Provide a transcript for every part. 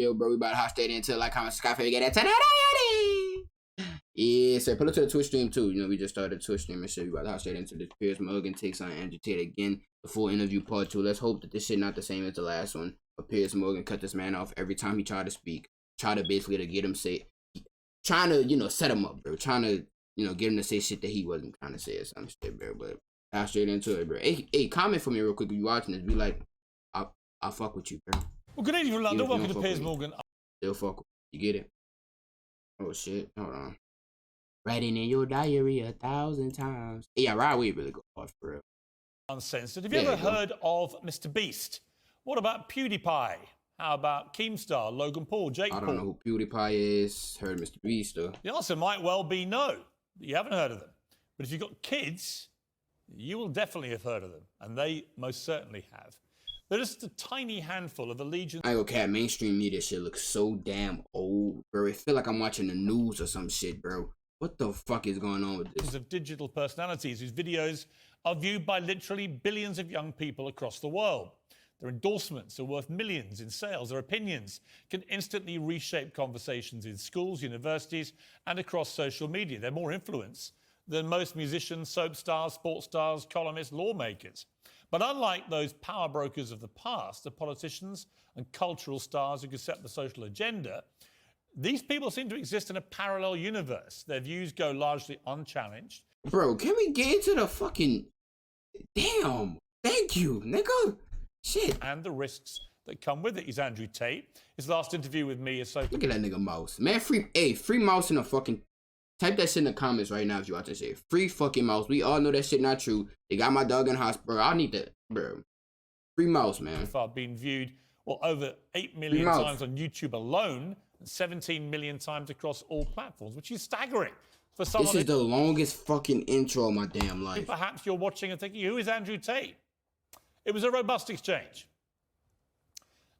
Yo, bro, we about to hot stay into like, comment, subscribe, get that 10. Yeah, so pull up to the Twitch stream too. You know, we just started the Twitch stream and shit. We about to hot straight into this. Piers Morgan takes on Andrew Tate again. The full interview part 2. Let's hope that this shit not the same as the last one. But Piers Morgan cut this man off every time he tried to speak. Try to basically to get him say, trying to, you know, set him up, bro. Trying to, you know, get him to say shit that he wasn't trying to say or some shit, bro. But hot straight into it, bro. Hey, comment for me real quick if you watching this. Be like, I'll fuck with you, bro. Well, good evening from London. Welcome to Piers Morgan. Still fuck with you. You get it? Oh shit. Hold on. Writing in your diary 1,000 times. Yeah, right. We really go hard for real. Uncensored. Have you ever heard of Mr. Beast? What about PewDiePie? How about Keemstar, Logan Paul, Jake Paul? I don't know who PewDiePie is. Heard Mr. Beast though. The answer might well be no. You haven't heard of them. But if you've got kids, you will definitely have heard of them. And they most certainly have. They're just a tiny handful of allegiance. I ain't gonna cap, mainstream media shit looks so damn old, bro. I feel like I'm watching the news or some shit, bro. What the fuck is going on with this? Of digital personalities whose videos are viewed by literally billions of young people across the world. Their endorsements are worth millions in sales. Their opinions can instantly reshape conversations in schools, universities, and across social media. They're more influence than most musicians, soap stars, sports stars, columnists, lawmakers. But unlike those power brokers of the past, the politicians and cultural stars who could set the social agenda, these people seem to exist in a parallel universe. Their views go largely unchallenged. Bro, can we get into the fucking... Damn. Thank you, nigga. Shit. And the risks that come with it. He's Andrew Tate. His last interview with me is so... Look at that nigga Mouse. Man, free Mouse in the fucking... Type that shit in the comments right now if you watch this shit. Free fucking Mouse. We all know that shit not true. They got my dog in the hospital. Bro, I need that, bro. Free Mouse, man. Far been viewed, well, over 8 million times on YouTube alone, and 17 million times across all platforms, which is staggering. For someone this is the longest fucking intro of my damn life. Perhaps you're watching and thinking, who is Andrew Tate? It was a robust exchange.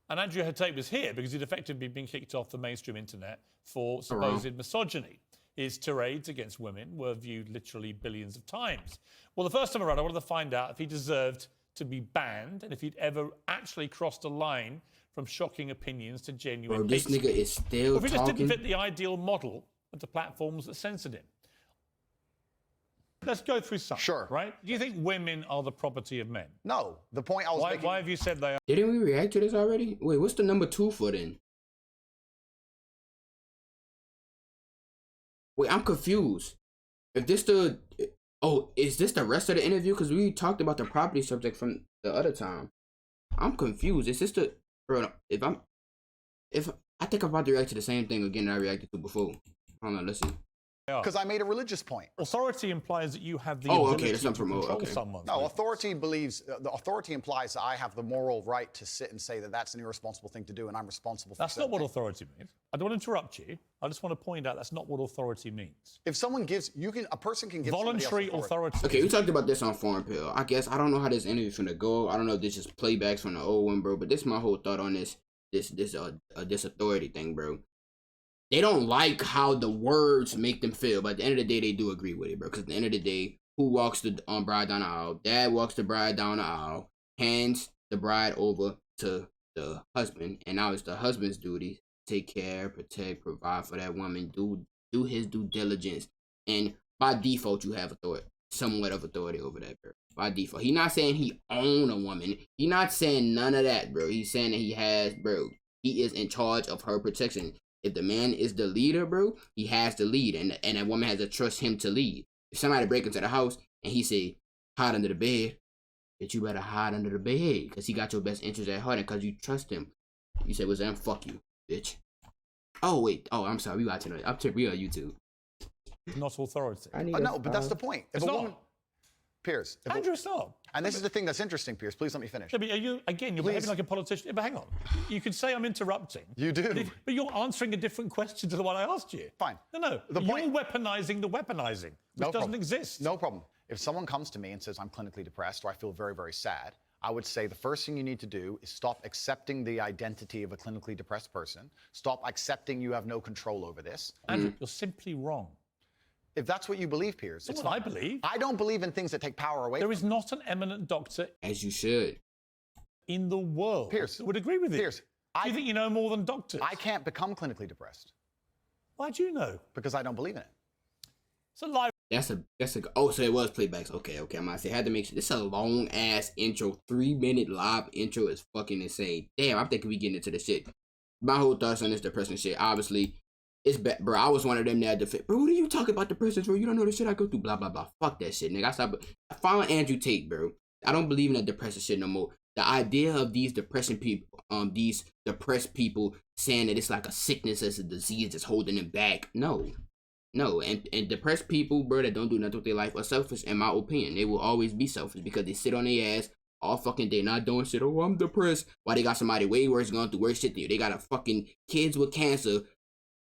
And Andrew Tate was here because he'd effectively been kicked off the mainstream internet for supposed misogyny. His tirades against women were viewed literally billions of times. Well, the first time around, I wanted to find out if he deserved to be banned and if he'd ever actually crossed a line from shocking opinions to genuine Bro, this nigga is still talking. If he just didn't fit the ideal model of the platforms that censored him. Let's go through some. Sure. Right? Do you think women are the property of men? No. The point I was making... Why have you said they are? Didn't we react to this already? Wait, what's the number 2 for then? Wait, I'm confused. If this the... Oh, is this the rest of the interview? Because we talked about the property subject from the other time. I'm confused. Is this the... Bro, if I think I'm about to react to the same thing again that I reacted to before. Hold on, let's see. Because I made a religious point. Authority implies that you have the ability to control someone. No, authority believes... the authority implies that I have the moral right to sit and say that that's an irresponsible thing to do and I'm responsible for That's not what authority means. I don't want to interrupt you. I just want to point out that's not what authority means. If someone gives... a person can give voluntary authority. Okay, we talked about this on Foreign Pill. I guess I don't know how this interview's gonna go. I don't know if this is playbacks from the old one, bro. But this is my whole thought on this authority thing, bro. They don't like how the words make them feel, but at the end of the day, they do agree with it, bro. Because at the end of the day, who walks the bride down the aisle? Dad walks the bride down the aisle, hands the bride over to the husband, and now it's the husband's duty to take care, protect, provide for that woman, do his due diligence, and by default, you have authority, somewhat of authority over that, bro. By default, he's not saying he own a woman. He's not saying none of that, bro. He's saying that he has, bro. He is in charge of her protection. If the man is the leader, bro, he has to lead, and that woman has to trust him to lead. If somebody break into the house and he say, hide under the bed, that you better hide under the bed, because he got your best interest at heart, and because you trust him. You say, well, then fuck you, bitch. Oh, wait. Oh, I'm sorry. We watching it. We on YouTube. Not authority. No, but that's the point. If it's a not. woman... Piers. Andrew, stop. And this is the thing that's interesting, Piers. Please let me finish. Yeah, but you're behaving like a politician. Yeah, but hang on. You could say I'm interrupting. You do. But you're answering a different question to the one I asked you. Fine. No. You're weaponizing the weaponizing, which doesn't exist. No problem. If someone comes to me and says I'm clinically depressed or I feel very, very sad, I would say the first thing you need to do is stop accepting the identity of a clinically depressed person. Stop accepting you have no control over this. Andrew, you're simply wrong. If that's what you believe, Piers. That's what I believe. I don't believe in things that take power away. There is not an eminent doctor, as you should, in the world Piers, that would agree with it. Piers, Do you think you know more than doctors? I can't become clinically depressed. Why do you know? Because I don't believe in it. It's a lie. That's a oh, so it was playbacks. Okay, I'm gonna say I had to make sure. This is a long ass intro, 3-minute live intro is fucking insane. Damn, I'm thinking we getting into the shit. My whole thoughts on this depression shit, obviously, it's bad, bro. I was one of them that defend, bro. What are you talking about depression, bro? You don't know the shit I go through, blah blah blah. Fuck that shit, nigga. I follow Andrew Tate, bro. I don't believe in that depression shit no more. The idea of these depressed people saying that it's like a sickness, it's a disease that's holding them back. No, and depressed people, bro, that don't do nothing with their life are selfish, in my opinion. They will always be selfish because they sit on their ass all fucking day, not doing shit. Oh, I'm depressed. Why they got somebody way worse going through worse shit than you? They got a fucking kids with cancer,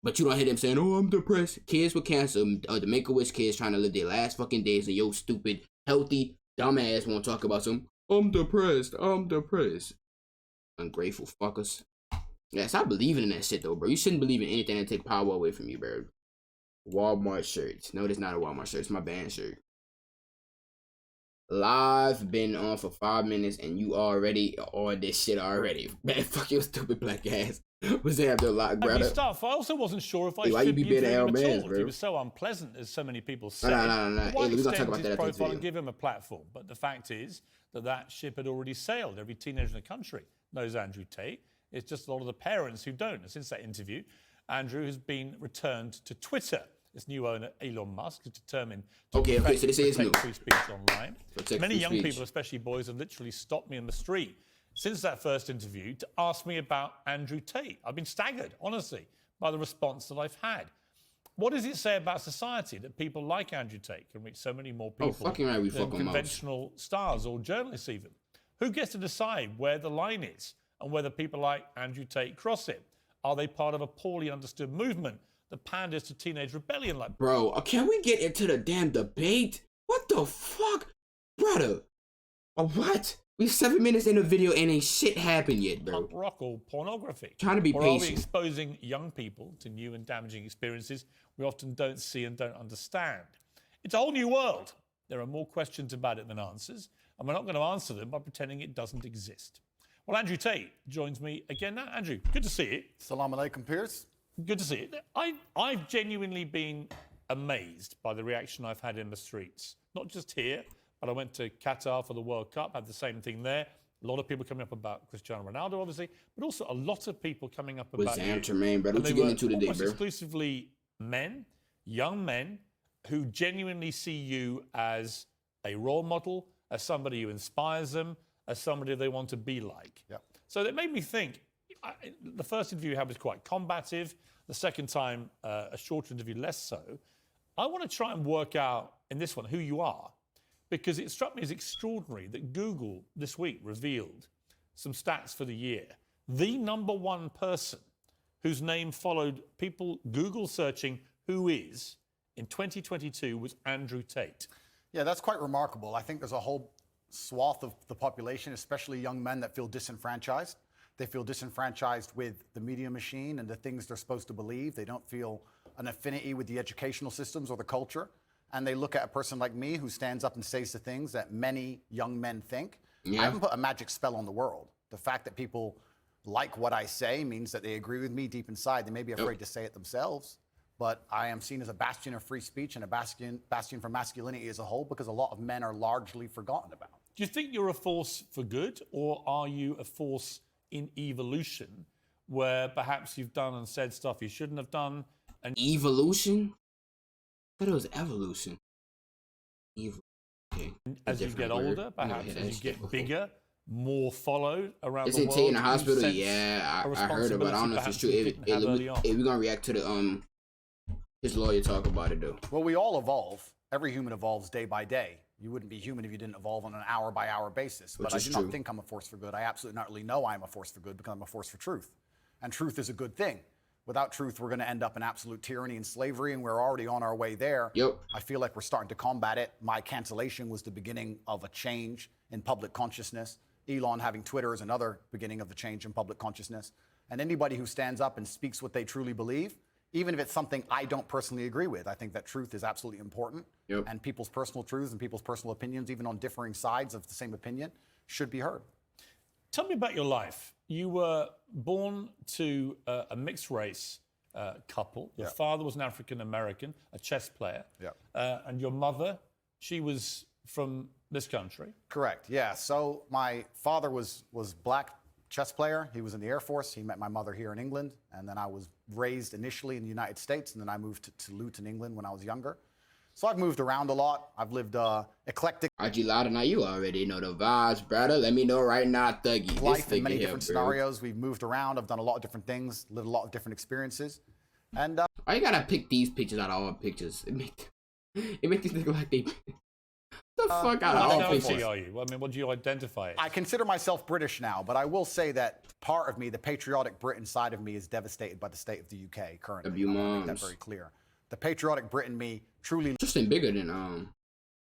but you don't hear them saying, oh, I'm depressed. Kids with cancer, the Make-A-Wish kids trying to live their last fucking days, and yo, stupid, healthy, dumbass won't talk about some, I'm depressed. Ungrateful fuckers. Yeah, stop believing in that shit, though, bro. You shouldn't believe in anything that take power away from you, bro. Walmart shirts. No, it's not a Walmart shirt. It's my band shirt. Live been on for 5 minutes and you already on this shit already. Man, fuck your stupid black ass. Was there after a lot, bro? Stuff. I also wasn't sure if I why you should be being him L at Mans, all. bro? He was so unpleasant, as so many people say. No. Hey, we're gonna talk about that after this video. And give him a platform. But the fact is that ship had already sailed. Every teenager in the country knows Andrew Tate. It's just a lot of the parents who don't. And since that interview, Andrew has been returned to Twitter. Its new owner, Elon Musk, is determined to so this is new. free speech online. Many young people, especially boys, have literally stopped me in the street since that first interview to ask me about Andrew Tate. I've been staggered, honestly, by the response that I've had. What does it say about society that people like Andrew Tate can reach so many more people than conventional stars or journalists even? Who gets to decide where the line is and whether people like Andrew Tate cross it? Are they part of a poorly understood movement that panders to teenage rebellion like... Bro, can we get into the damn debate? What the fuck? Brother. What? We're 7 minutes in the video and ain't shit happened yet, bro. Punk rock or pornography. Trying to be or patient. Are we exposing young people to new and damaging experiences we often don't see and don't understand? It's a whole new world. There are more questions about it than answers, and we're not going to answer them by pretending it doesn't exist. Well, Andrew Tate joins me again now. Andrew, good to see you. Salam alaikum, Piers. Good to see you. I've genuinely been amazed by the reaction I've had in the streets. Not just here, but I went to Qatar for the World Cup, had the same thing there. A lot of people coming up about Cristiano Ronaldo, obviously, but also a lot of people coming up about you. Jermaine, bro. What you getting into today, bro? Exclusively men, young men, who genuinely see you as a role model, as somebody who inspires them, as somebody they want to be like. Yep. So that made me think, the first interview you had was quite combative. The second time, a shorter interview, less so. I want to try and work out, in this one, who you are, because it struck me as extraordinary that Google this week revealed some stats for the year. The #1 person whose name followed people Google searching who is in 2022 was Andrew Tate. Yeah, that's quite remarkable. I think there's a whole swath of the population, especially young men, that feel disenfranchised. They feel disenfranchised with the media machine and the things they're supposed to believe. They don't feel an affinity with the educational systems or the culture. And they look at a person like me who stands up and says the things that many young men think. Yeah. I haven't put a magic spell on the world. The fact that people like what I say means that they agree with me deep inside. They may be afraid to say it themselves, but I am seen as a bastion of free speech and a bastion for masculinity as a whole, because a lot of men are largely forgotten about. Do you think you're a force for good, or are you a force in evolution where perhaps you've done and said stuff you shouldn't have done? And evolution? I thought it was evolution. Okay. As you get older, perhaps as you get bigger, more followed around the world. Is it Tate in the hospital? Yeah, I heard about it. I don't know if it's true. We're gonna react to the his lawyer talk about it though. Well, we all evolve. Every human evolves day by day. You wouldn't be human if you didn't evolve on an hour-by-hour basis. But I do not think I'm a force for good. I absolutely not really know I'm a force for good, because I'm a force for truth. And truth is a good thing. Without truth, we're going to end up in absolute tyranny and slavery, and we're already on our way there. Yep. I feel like we're starting to combat it. My cancellation was the beginning of a change in public consciousness. Elon having Twitter is another beginning of the change in public consciousness. And anybody who stands up and speaks what they truly believe, even if it's something I don't personally agree with, I think that truth is absolutely important. Yep. And people's personal truths and people's personal opinions, even on differing sides of the same opinion, should be heard. Tell me about your life. You were born to a mixed race couple. Your father was an African American, a chess player. And your mother, she was from this country. Correct. Yeah. So my father was black chess player. He was in the Air Force. He met my mother here in England, and then I was raised initially in the United States, and then I moved to Luton, England when I was younger. So I've moved around a lot. I've lived eclectic. IG Loud, now you already know the vibes, brother. Let me know right now, Thuggy. Life in many different scenarios. We've moved around. I've done a lot of different things, lived a lot of different experiences. And why you gotta pick these pictures out of all pictures? It makes these look like they the fuck out of all What pictures. are you? I mean, what do you identify as? I consider myself British now, but I will say that part of me, the patriotic Brit inside of me, is devastated by the state of the UK currently. I want to make that very clear. The patriotic Brit in me truly Justin bigger than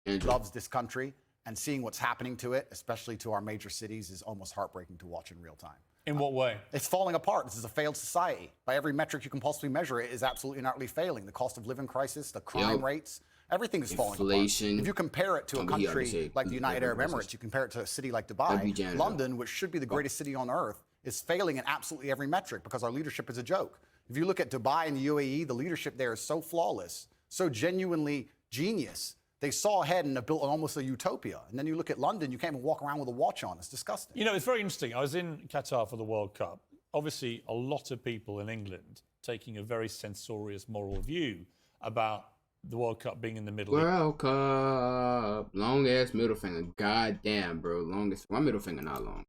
Andrew. Loves this country, and seeing what's happening to it, especially to our major cities, is almost heartbreaking to watch in real time. In what way? It's falling apart. This is a failed society. By every metric you can possibly measure, it is absolutely and utterly failing. The cost of living crisis, the crime rates, everything is falling apart. If you compare it to a country like the United Arab Emirates, you compare it to a city like Dubai, London, which should be the greatest city on earth, is failing in absolutely every metric because our leadership is a joke. If you look at Dubai and the UAE, the leadership there is so flawless, so genuinely genius. They saw ahead and have built almost a utopia. And then you look at London, you can't even walk around with a watch on. It's disgusting. You know, it's very interesting. I was in Qatar for the World Cup. Obviously, a lot of people in England taking a very censorious moral view about the World Cup being in the Middle East. World Cup. Long ass middle finger. God damn, bro. Longest. My middle finger not long.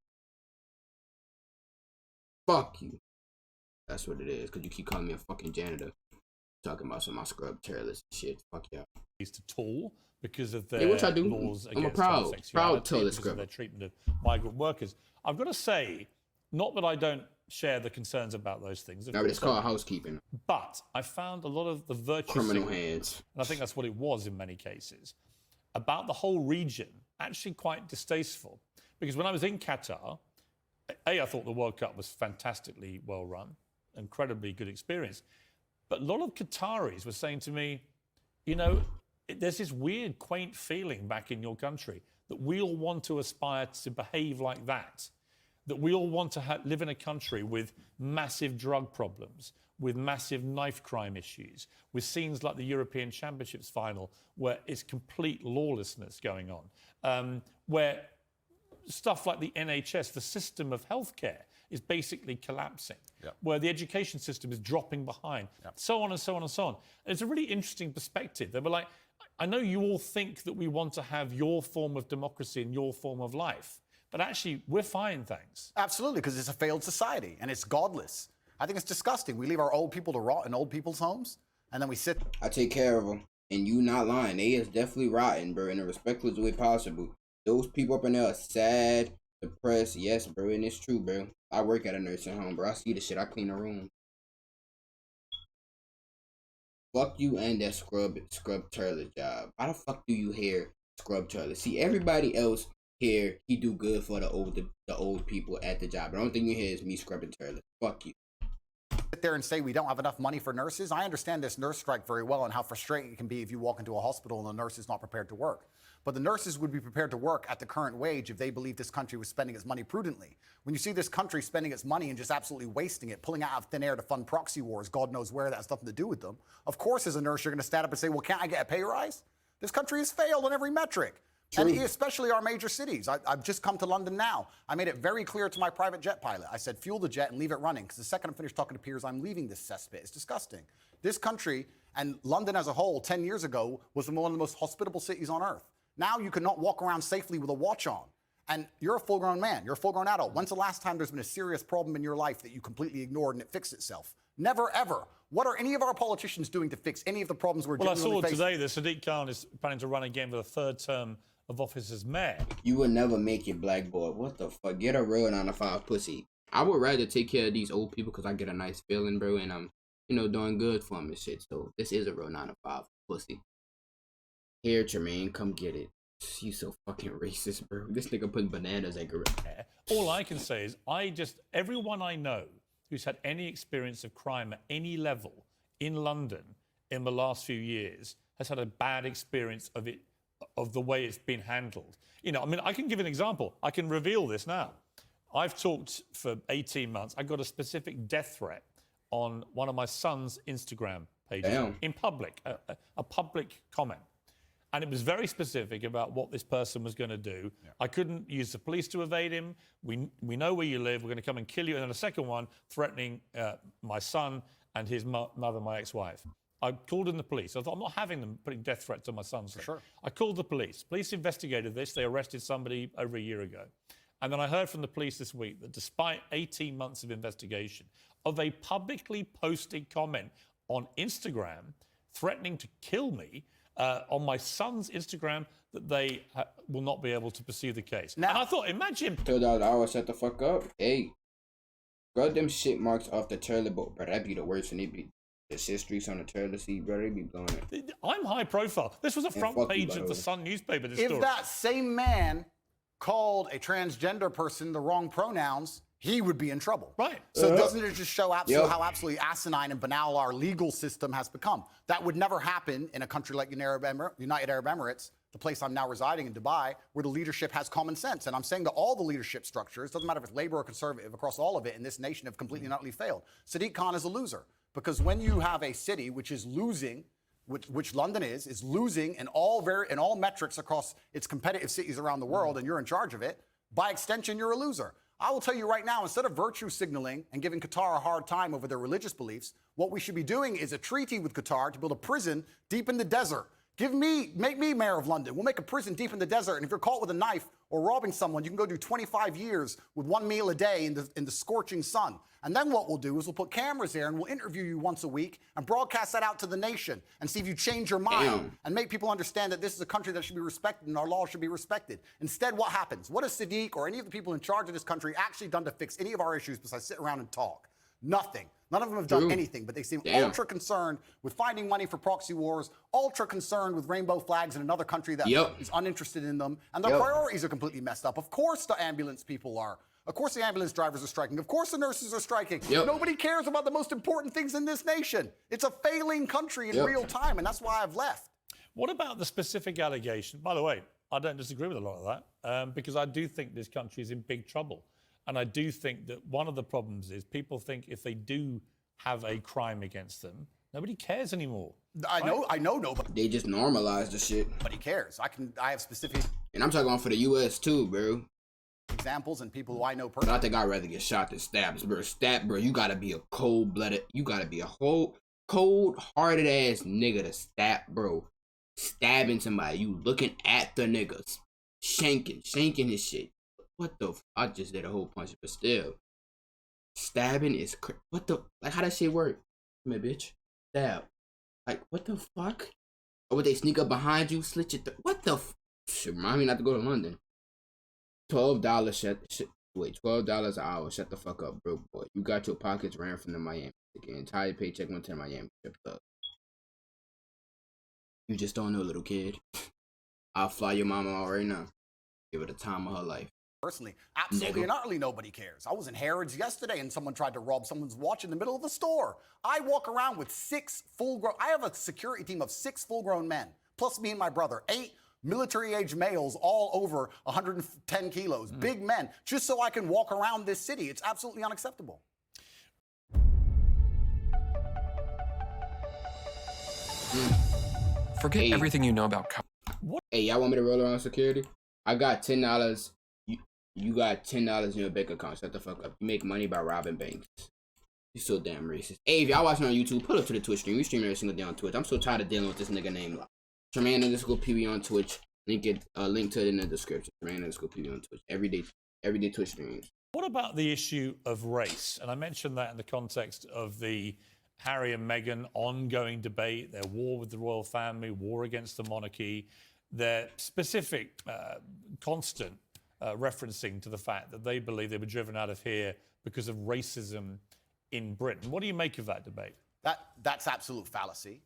Fuck you. That's what it is, because you keep calling me a fucking janitor. Talking about some of my scrub terrorist shit. Fuck yeah. At all because of their which I do. laws I'm a against proud homosexuality, toilet because of scrubber. their treatment of migrant workers. I've got to say, not that I don't share the concerns about those things. No, but it's called housekeeping. But I found a lot of the virtue Criminal signals, hands. and I think that's what it was in many cases, about the whole region, actually quite distasteful. Because when I was in Qatar, I thought the World Cup was fantastically well run, incredibly good experience. But a lot of Qataris were saying to me, you know, there's this weird, quaint feeling back in your country that we all want to aspire to behave like that we all want to live in a country with massive drug problems, with massive knife crime issues, with scenes like the European Championships final where it's complete lawlessness going on, where stuff like the NHS, the system of healthcare, is basically collapsing, where the education system is dropping behind, so on and so on and so on. And it's a really interesting perspective. They were like, I know you all think that we want to have your form of democracy and your form of life, but actually, we're fine, thanks. Absolutely, because it's a failed society, and it's godless. I think it's disgusting. We leave our old people to rot in old people's homes, and then we sit... I take care of them, and you not lying. They is definitely rotten, bro, in the respectful way possible. Those people up in there are sad, depressed. Yes, bro, and it's true, bro. I work at a nursing home, bro. I see the shit. I clean the room. Fuck you and that scrub toilet job. How the fuck do you hear scrub toilet? See, everybody else here, he do good for the old people at the job. But the only thing you hear is me scrubbing toilet. Fuck you. Sit there and say we don't have enough money for nurses. I understand this nurse strike very well and how frustrating it can be if you walk into a hospital and the nurse is not prepared to work. But the nurses would be prepared to work at the current wage if they believed this country was spending its money prudently. When you see this country spending its money and just absolutely wasting it, pulling it out of thin air to fund proxy wars, God knows where that has nothing to do with them. Of course, as a nurse, you're going to stand up and say, well, can't I get a pay rise? This country has failed on every metric. True. And especially our major cities. I've just come to London now. I made it very clear to my private jet pilot. I said, fuel the jet and leave it running, because the second I'm finished talking to Piers, I'm leaving this cesspit. It's disgusting. This country, and London as a whole, 10 years ago, was one of the most hospitable cities on earth. Now you cannot walk around safely with a watch on. And you're a full-grown man. You're a full-grown adult. When's the last time there's been a serious problem in your life that you completely ignored and it fixed itself? Never, ever. What are any of our politicians doing to fix any of the problems we're genuinely facing? Well, I saw today that Sadiq Khan is planning to run again for the third term of office as mayor. You will never make it, black boy. What the fuck? Get a real 9-to-5 pussy. I would rather take care of these old people because I get a nice feeling, bro, and I'm, you know, doing good for them and shit. So this is a real 9-to-5 pussy. Here, Jermaine, come get it. You so fucking racist, bro. This nigga putting bananas at gorilla. All I can say is everyone I know who's had any experience of crime at any level in London in the last few years has had a bad experience of it, of the way it's been handled. You know, I mean, I can give an example. I can reveal this now. I've talked for 18 months. I got a specific death threat on one of my son's Instagram pages. Damn. In public, a public comment. And it was very specific about what this person was going to do. Yeah. I couldn't use the police to evade him. We know where you live. We're going to come and kill you. And then a second one threatening my son and his mother, my ex-wife. I called in the police. I thought, I'm not having them putting death threats on my son's son. Sure. I called the police. Police investigated this. They arrested somebody over a year ago. And then I heard from the police this week that despite 18 months of investigation, of a publicly posted comment on Instagram threatening to kill me, on my son's Instagram, that they will not be able to pursue the case. Now, and I thought, imagine... $2 shut the fuck up. Hey, scrub them shit marks off the toilet bowl, bro. That'd be the worst, and it'd be the shit streaks on the toilet seat, bro. They be blowing it. I'm high profile. This was a front page of the Sun newspaper, this story. If that same man called a transgender person the wrong pronouns, he would be in trouble. Right. So doesn't it just show how absolutely asinine and banal our legal system has become? That would never happen in a country like United Arab Emirates, the place I'm now residing in, Dubai, where the leadership has common sense. And I'm saying that all the leadership structures, doesn't matter if it's labor or conservative, across all of it in this nation have completely and utterly failed. Sadiq Khan is a loser, because when you have a city which is losing, which London is losing in all metrics across its competitive cities around the world, and you're in charge of it, by extension, you're a loser. I will tell you right now, instead of virtue signaling and giving Qatar a hard time over their religious beliefs, what we should be doing is a treaty with Qatar to build a prison deep in the desert. Make me mayor of London. We'll make a prison deep in the desert, and if you're caught with a knife or robbing someone, you can go do 25 years with 1 meal a day in the scorching sun. And then what we'll do is we'll put cameras there and we'll interview you once a week and broadcast that out to the nation and see if you change your mind and make people understand that this is a country that should be respected and our laws should be respected. Instead, what happens? What has Sadiq or any of the people in charge of this country actually done to fix any of our issues besides sit around and talk? Nothing. None of them have done anything, but they seem ultra concerned with finding money for proxy wars, ultra concerned with rainbow flags in another country that is uninterested in them, and their priorities are completely messed up. Of course the ambulance people are. Of course the ambulance drivers are striking. Of course the nurses are striking. Nobody cares about the most important things in this nation. It's a failing country in real time, and that's why I've left. What about the specific allegation? By the way, I don't disagree with a lot of that, because I do think this country is in big trouble. And I do think that one of the problems is people think if they do have a crime against them, nobody cares anymore. I know nobody. They just normalize the shit. Nobody cares. I have specific... And I'm talking for the U.S. too, bro. Examples and people who I know personally. I think I'd rather get shot than stabbed, bro. Bro, you gotta be a cold-blooded, you gotta be a whole cold-hearted ass nigga to stab, bro. Stabbing somebody, you looking at the niggas, shanking his shit. What the? I just did a whole punch, but still, stabbing is what the? Like, how that shit work? Come here, bitch. Stab. Like, what the fuck? Or would they sneak up behind you, slit your what the? Shit, remind me not to go to London. $12 $12 an hour. Shut the fuck up, broke boy. You got your pockets ran from the Miami. The entire paycheck went to Miami. You just don't know, little kid. I'll fly your mama out right now. Give her the time of her life. Personally, absolutely and utterly nobody cares. I was in Harrods yesterday and someone tried to rob someone's watch in the middle of the store. I walk around with I have a security team of 6 full-grown men, plus me and my brother, 8 military-age males, all over 110 kilos, big men, just so I can walk around this city. It's absolutely unacceptable. Forget everything you know about Hey, y'all want me to roll around security? I got $10. You got $10 in your bank account. Shut the fuck up. You make money by robbing banks. You so damn racist. Hey, if y'all watching on YouTube, pull up to the Twitch stream. We stream every single day on Twitch. I'm so tired of dealing with this nigga named Tremaine_Peewee on Twitch. Link to it in the description. Tremaine_Peewee on Twitch. Every day Twitch streams. What about the issue of race? And I mentioned that in the context of the Harry and Meghan ongoing debate, their war with the royal family, war against the monarchy, their specific, constant referencing to the fact that they believe they were driven out of here because of racism in Britain. What do you make of that debate? That's absolute fallacy.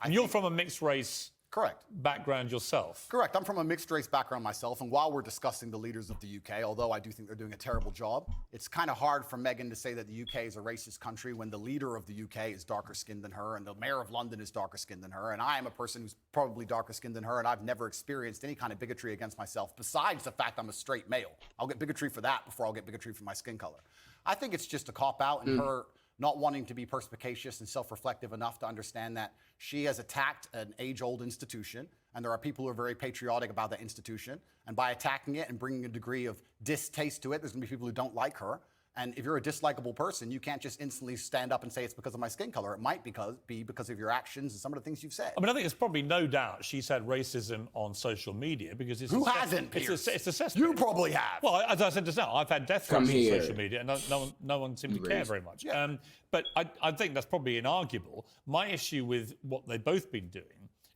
And you're from a mixed race Correct. background yourself. Correct. I'm from a mixed race background myself, and while we're discussing the leaders of the UK, although I do think they're doing a terrible job, it's kind of hard for Meghan to say that the UK is a racist country when the leader of the UK is darker skinned than her, and the mayor of London is darker skinned than her, and I am a person who's probably darker skinned than her, and I've never experienced any kind of bigotry against myself, besides the fact I'm a straight male. I'll get bigotry for that before I'll get bigotry for my skin color. I think it's just a cop-out, and her not wanting to be perspicacious and self-reflective enough to understand that she has attacked an age-old institution, and there are people who are very patriotic about that institution, and by attacking it and bringing a degree of distaste to it, there's going to be people who don't like her. And if you're a dislikable person, you can't just instantly stand up and say it's because of my skin color. It might be because of your actions and some of the things you've said. I mean, I think there's probably no doubt she's had racism on social media because it's... Who hasn't, Piers? It's a cesspit. You probably have. Well, as I said just now, I've had death threats on social media and no one seemed to care very much. Yeah. But I think that's probably inarguable. My issue with what they've both been doing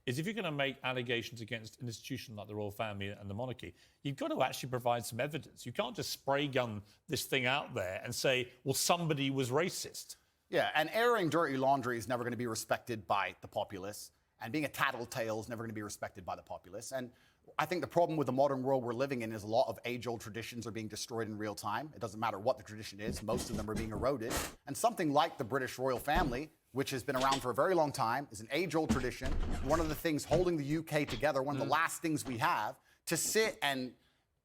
is if you're going to make allegations against an institution like the royal family and the monarchy, you've got to actually provide some evidence. You can't just spray gun this thing out there and say, well, somebody was racist. Yeah, and airing dirty laundry is never going to be respected by the populace, and being a tattletale is never going to be respected by the populace. And I think the problem with the modern world we're living in is a lot of age-old traditions are being destroyed in real time. It doesn't matter what the tradition is. Most of them are being eroded. And something like the British royal family, which has been around for a very long time, is an age-old tradition. One of the things holding the UK together, one of the last things we have, to sit and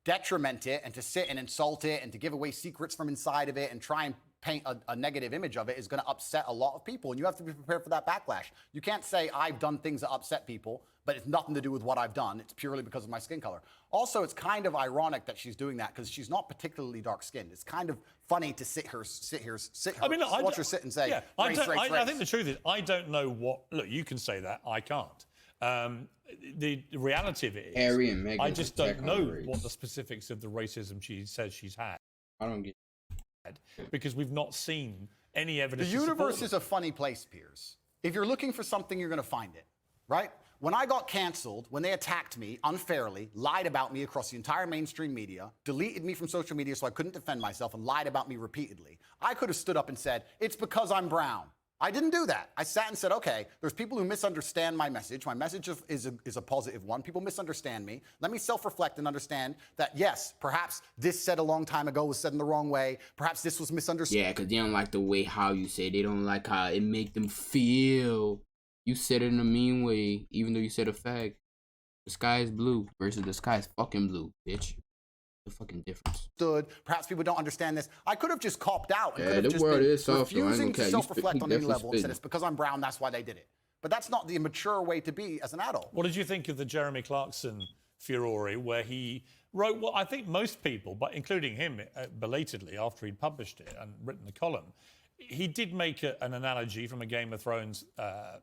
detriment it and to sit and insult it and to give away secrets from inside of it and try and paint a negative image of it is going to upset a lot of people. And you have to be prepared for that backlash. You can't say, I've done things that upset people, but it's nothing to do with what I've done. It's purely because of my skin color. Also, it's kind of ironic that she's doing that because she's not particularly dark-skinned. It's kind of funny to I mean, look, watch her sit and say, yeah, race. I think the truth is, I don't know what... Look, you can say that. I can't. The reality of it is, Harry and Meghan I just don't know race. what the specifics of the racism she says she's had. I don't get Because we've not seen any evidence. The universe is a funny place, Piers. If you're looking for something, you're going to find it, right? When I got canceled, when they attacked me unfairly, lied about me across the entire mainstream media, deleted me from social media so I couldn't defend myself, and lied about me repeatedly, I could have stood up and said, it's because I'm brown. I didn't do that. I sat and said, okay, there's people who misunderstand my message. My message is a positive one. People misunderstand me. Let me self-reflect and understand that, yes, perhaps this said a long time ago was said in the wrong way. Perhaps this was misunderstood. Yeah, because they don't like the way how you say it. They don't like how it make them feel. You said it in a mean way, even though you said a fact. The sky is blue versus the sky is fucking blue, bitch. The fucking difference. Perhaps people don't understand this. I could have just copped out and Yeah, could have the just world been is soft, though. I ain't refusing gonna to care. self-reflect on any definitely level and said spitting. it's because I'm brown, that's why they did it. But that's not the mature way to be as an adult. What did you think of the Jeremy Clarkson furore, where he wrote what I think most people, but including him belatedly after he'd published it and written the column, he did make an analogy from a Game of Thrones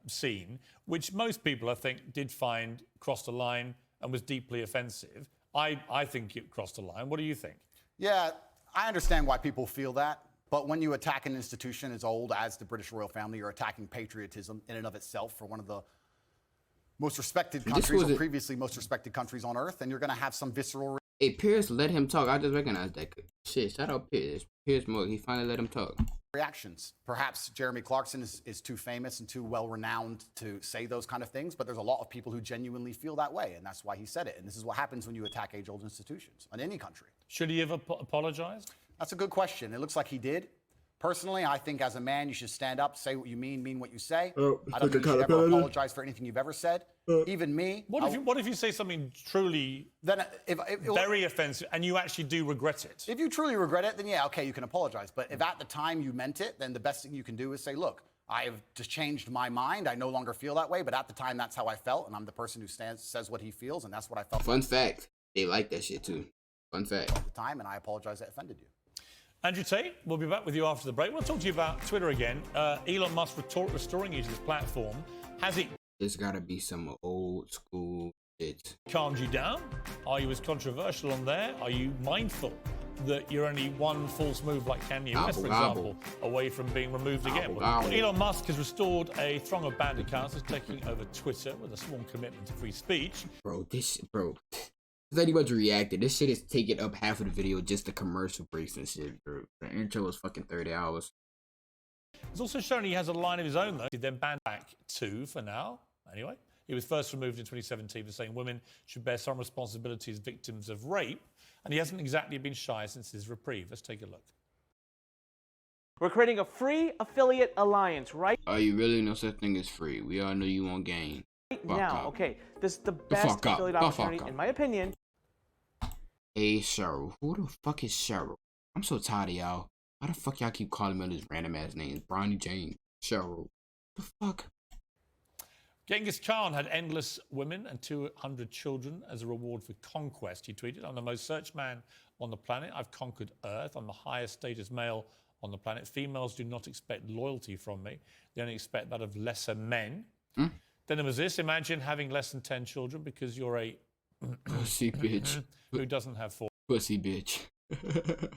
scene, which most people, I think, did find crossed a line and was deeply offensive. I think it crossed a line. What do you think? Yeah, I understand why people feel that. But when you attack an institution as old as the British royal family, you're attacking patriotism in and of itself for one of the most respected countries, or previously most respected countries on earth, and you're going to have some visceral... Hey, Piers, let him talk. I just recognized that. Shit, shout out Piers. Piers Moore, he finally let him talk. reactions. Perhaps Jeremy Clarkson is too famous and too well-renowned to say those kind of things, but there's a lot of people who genuinely feel that way, and that's why he said it. And this is what happens when you attack age-old institutions in any country. Should he have apologized? That's a good question. It looks like he did. Personally, I think as a man, you should stand up, say what you mean what you say. I don't think you should ever apologize for anything you've ever said. Even me. What if you say something truly very offensive and you actually do regret it? If you truly regret it, then yeah, okay, you can apologize. But if at the time you meant it, then the best thing you can do is say, look, I have just changed my mind. I no longer feel that way. But at the time, that's how I felt. And I'm the person who says what he feels. And that's what I felt. Fun fact. They like that shit too. Fun fact. At the time, and I apologize that offended you. Andrew Tate, we'll be back with you after the break. We'll talk to you about Twitter again. Elon Musk restoring you to this platform. Has it... There's got to be some old school shit. ...calmed you down? Are you as controversial on there? Are you mindful that you're only one false move like Kanye West, for example, away from being removed again? Well, Elon Musk has restored a throng of banned accounts that's taking over Twitter with a sworn commitment to free speech. Bro, Not much reacted. This shit is taking up half of the video, just the commercial breaks and shit, bro. The intro was fucking 30 hours. It's also shown he has a line of his own, though. He then banned back 2 for now. Anyway, It was first removed in 2017 for saying women should bear some responsibility as victims of rape, and he hasn't exactly been shy since his reprieve. Let's take a look. We're creating a free affiliate alliance right Are you really no such thing as free? We all know you won't gain. now. up. Okay, this is the best affiliate opportunity, in my opinion. Hey, Cheryl. Who the fuck is Cheryl? I'm so tired of y'all. Why the fuck y'all keep calling me these random ass names? Bronny Jane, Cheryl. The fuck? Genghis Khan had endless women and 200 children as a reward for conquest. He tweeted, "I'm the most searched man on the planet. I've conquered Earth. I'm the highest status male on the planet. Females do not expect loyalty from me. They only expect that of lesser men." Then there was this. Imagine having less than 10 children because you're a Pussy bitch. who doesn't have 4 Pussy bitch.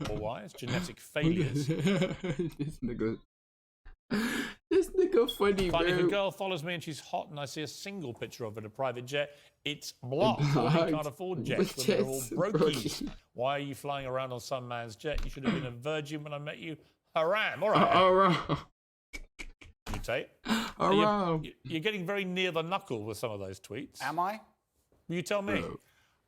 wives. Genetic failures. This nigga funny, Fine, if a bro. girl follows me and she's hot and I see a single picture of her in a private jet, it's blocked. Well, you can't afford jets when they're all brokies. Why are you flying around on some man's jet? You should have been a virgin when I met you. Haram. All right. Alright. You Tate. Alright. You're getting very near the knuckle with some of those tweets. Am I? Will you tell me? Bro.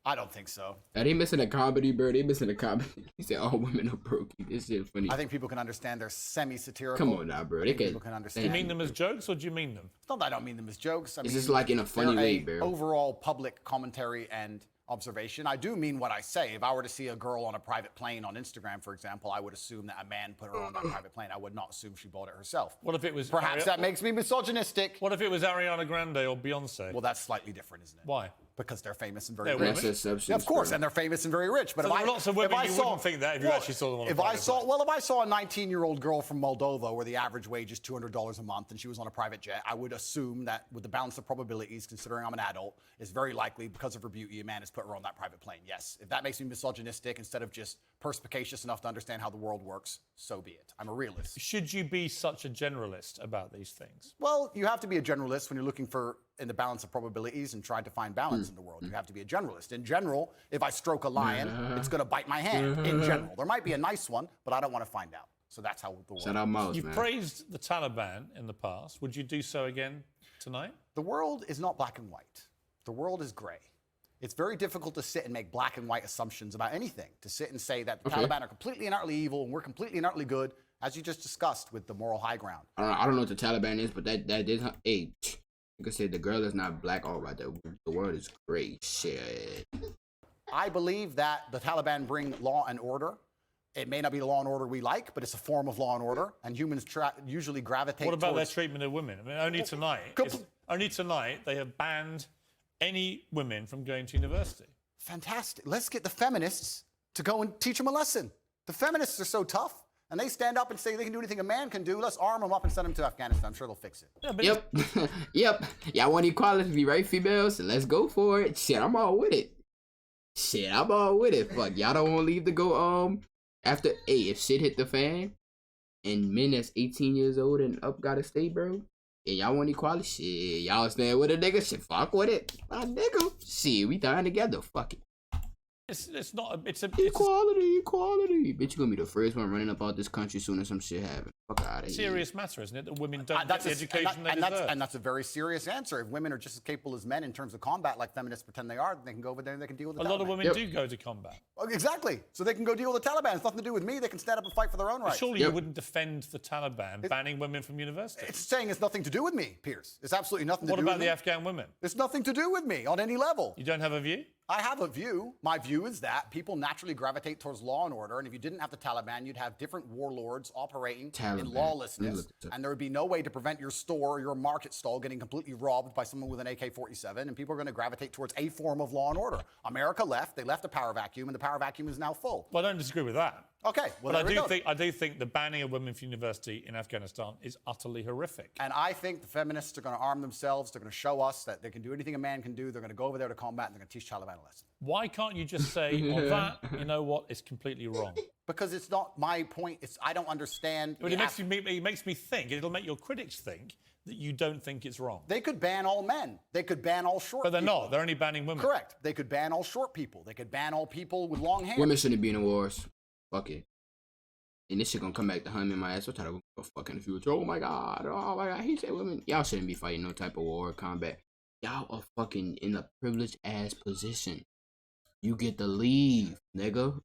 I don't think so. Are they missing a comedy, bro? They missing a comedy. He said all women are broken. This shit funny. I think people can understand they're semi-satirical. Come on now, bro. They People can understand. Do you mean them as jokes or do you mean them? It's not that I don't mean them as jokes. I It's mean, just like in a funny they're way, bro. Overall public commentary and observation. I do mean what I say. If I were to see a girl on a private plane on Instagram, for example, I would assume that a man put her on that private plane. I would not assume she bought it herself. What if it was Perhaps that makes me misogynistic. What if it was Ariana Grande or Beyonce? Well, that's slightly different, isn't it? Why? Because they're famous and very They're rich. women. That's a substance, Yeah, of course, bro. and they're famous and very rich. But So if there are lots of women you wouldn't think that if you actually saw them on a private plane. If I saw a 19-year-old girl from Moldova where the average wage is $200 a month and she was on a private jet, I would assume that with the balance of probabilities, considering I'm an adult, it's very likely because of her beauty, a man has put her on that private plane. Yes. If that makes me misogynistic instead of just perspicacious enough to understand how the world works, so be it. I'm a realist. Should you be such a generalist about these things? Well, you have to be a generalist when you're looking for in the balance of probabilities and trying to find balance in the world. You have to be a generalist. In general, if I stroke a lion, it's going to bite my hand. In general, there might be a nice one, but I don't want to find out. So that's how the world. Shout out Miles, You've man. praised the Taliban in the past. Would you do so again tonight? The world is not black and white. The world is gray. It's very difficult to sit and make black and white assumptions about anything. To sit and say that the Taliban are completely and utterly evil and we're completely and utterly good, as you just discussed with the moral high ground. I don't know what the Taliban is, but that is hey. Like I said, the girl is not black. All right, the world is gray. Shit. I believe that the Taliban bring law and order. It may not be the law and order we like, but it's a form of law and order, and humans usually gravitate. What about their towards... treatment of women? I mean, only tonight they have banned any women from going to university. Fantastic. Let's get the feminists to go and teach them a lesson. The feminists are so tough, and they stand up and say they can do anything a man can do. Let's arm them up and send them to Afghanistan. I'm sure they'll fix it. Yeah, but Yep. Yep. Y'all want equality, right, females? Let's go for it. Shit, I'm all with it. Shit, I'm all with it. Fuck, y'all don't want to leave to go, after, if shit hit the fan, and men that's 18 years old and up gotta stay, bro, and y'all want equality, shit, y'all stand with a nigga, shit, fuck with it. My nigga, shit, we dying together, fuck it. it's not. It's a Equality. Bitch, you gonna be the first one running up out this country soon as some shit happens. Fuck out of here. serious matter, isn't it? That women don't get the education they deserve. And that's a very serious answer. If women are just as capable as men in terms of combat, like feminists pretend they are, then they can go over there and they can deal with the A Taliban. lot of women do go to combat. Exactly. So they can go deal with the Taliban. It's nothing to do with me. They can stand up and fight for their own rights. Surely you wouldn't defend the Taliban banning women from university. It's saying it's nothing to do with me, Piers. It's absolutely nothing to What do about with the me. Afghan women? It's nothing to do with me on any level. You don't have a view? I have a view. My view is that people naturally gravitate towards law and order, and if you didn't have the Taliban, you'd have different warlords operating in lawlessness, and there would be no way to prevent your store or your market stall getting completely robbed by someone with an AK-47, and people are going to gravitate towards a form of law and order. America left. They left a power vacuum, and the power vacuum is now full. Well, I don't disagree with that. Okay, well, But there we go. I do think the banning of women from university in Afghanistan is utterly horrific. And I think the feminists are going to arm themselves. They're going to show us that they can do anything a man can do. They're going to go over there to combat, and they're going to teach Taliban a lesson. Why can't you just say on that, you know what, it's completely wrong? Because it's not my point. I don't understand. But it makes me think, it'll make your critics think that you don't think it's wrong. They could ban all men. They could ban all short But they're people. not. They're only banning women. Correct. They could ban all short people. They could ban all people with long hair. Women shouldn't be in the wars. Fuck it. And this shit gonna come back to hunt me in my ass. What type of fucking future? Oh my god. He said women. Y'all shouldn't be fighting no type of war or combat. y'all are fucking in a privileged ass position. You get to leave, nigga.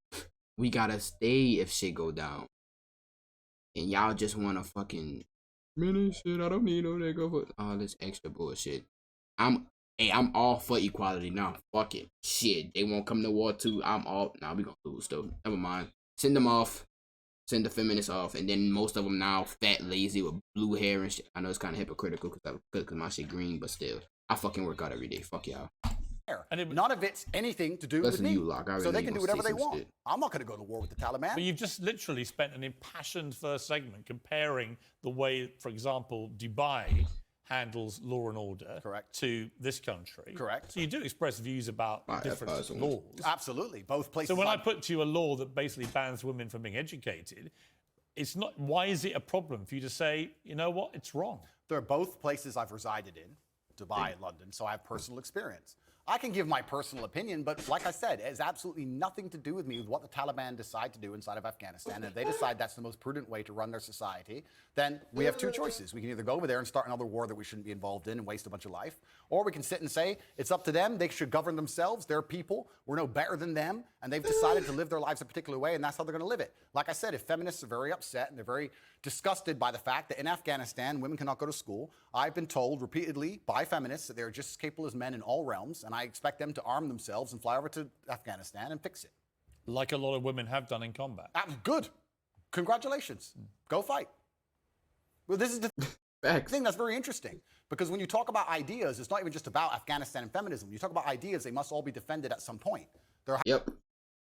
We gotta stay if shit go down. And y'all just wanna fucking man, shit. I don't need no nigga for all this extra bullshit. I'm all for equality now. Fuck it. Shit, they won't come to war too. I'm all. Nah, we gonna lose though. Never mind. Send them off. Send the feminists off, and then most of them now fat, lazy with blue hair and shit. I know it's kind of hypocritical because my shit green, but still, I fucking work out every day. Fuck y'all. And none of it's anything to do with Listen me. to you, Locke. So they can do whatever they want. Shit. I'm not going to go to war with the Taliban. But you've just literally spent an impassioned first segment comparing the way, for example, Dubai handles law and order to this country. Correct. So you do express views about different laws. Absolutely. Both places. So when I put to you a law that basically bans women from being educated, it's not. Why is it a problem for you to say, you know what, it's wrong? They're both places I've resided in, Dubai and London, so I have personal experience. I can give my personal opinion, but like I said, it has absolutely nothing to do with me with what the Taliban decide to do inside of Afghanistan. And if they decide that's the most prudent way to run their society, then we have two choices. We can either go over there and start another war that we shouldn't be involved in and waste a bunch of life, or we can sit and say, it's up to them, they should govern themselves, they're people, we're no better than them, and they've decided to live their lives a particular way, and that's how they're going to live it. Like I said, if feminists are very upset and they're very disgusted by the fact that in Afghanistan, women cannot go to school, I've been told repeatedly by feminists that they're just as capable as men in all realms, and I expect them to arm themselves and fly over to Afghanistan and fix it. Like a lot of women have done in combat. Good. Congratulations. Go fight. Well, this is the thing that's very interesting, because when you talk about ideas, it's not even just about Afghanistan and feminism. You talk about ideas, they must all be defended at some point. Yep.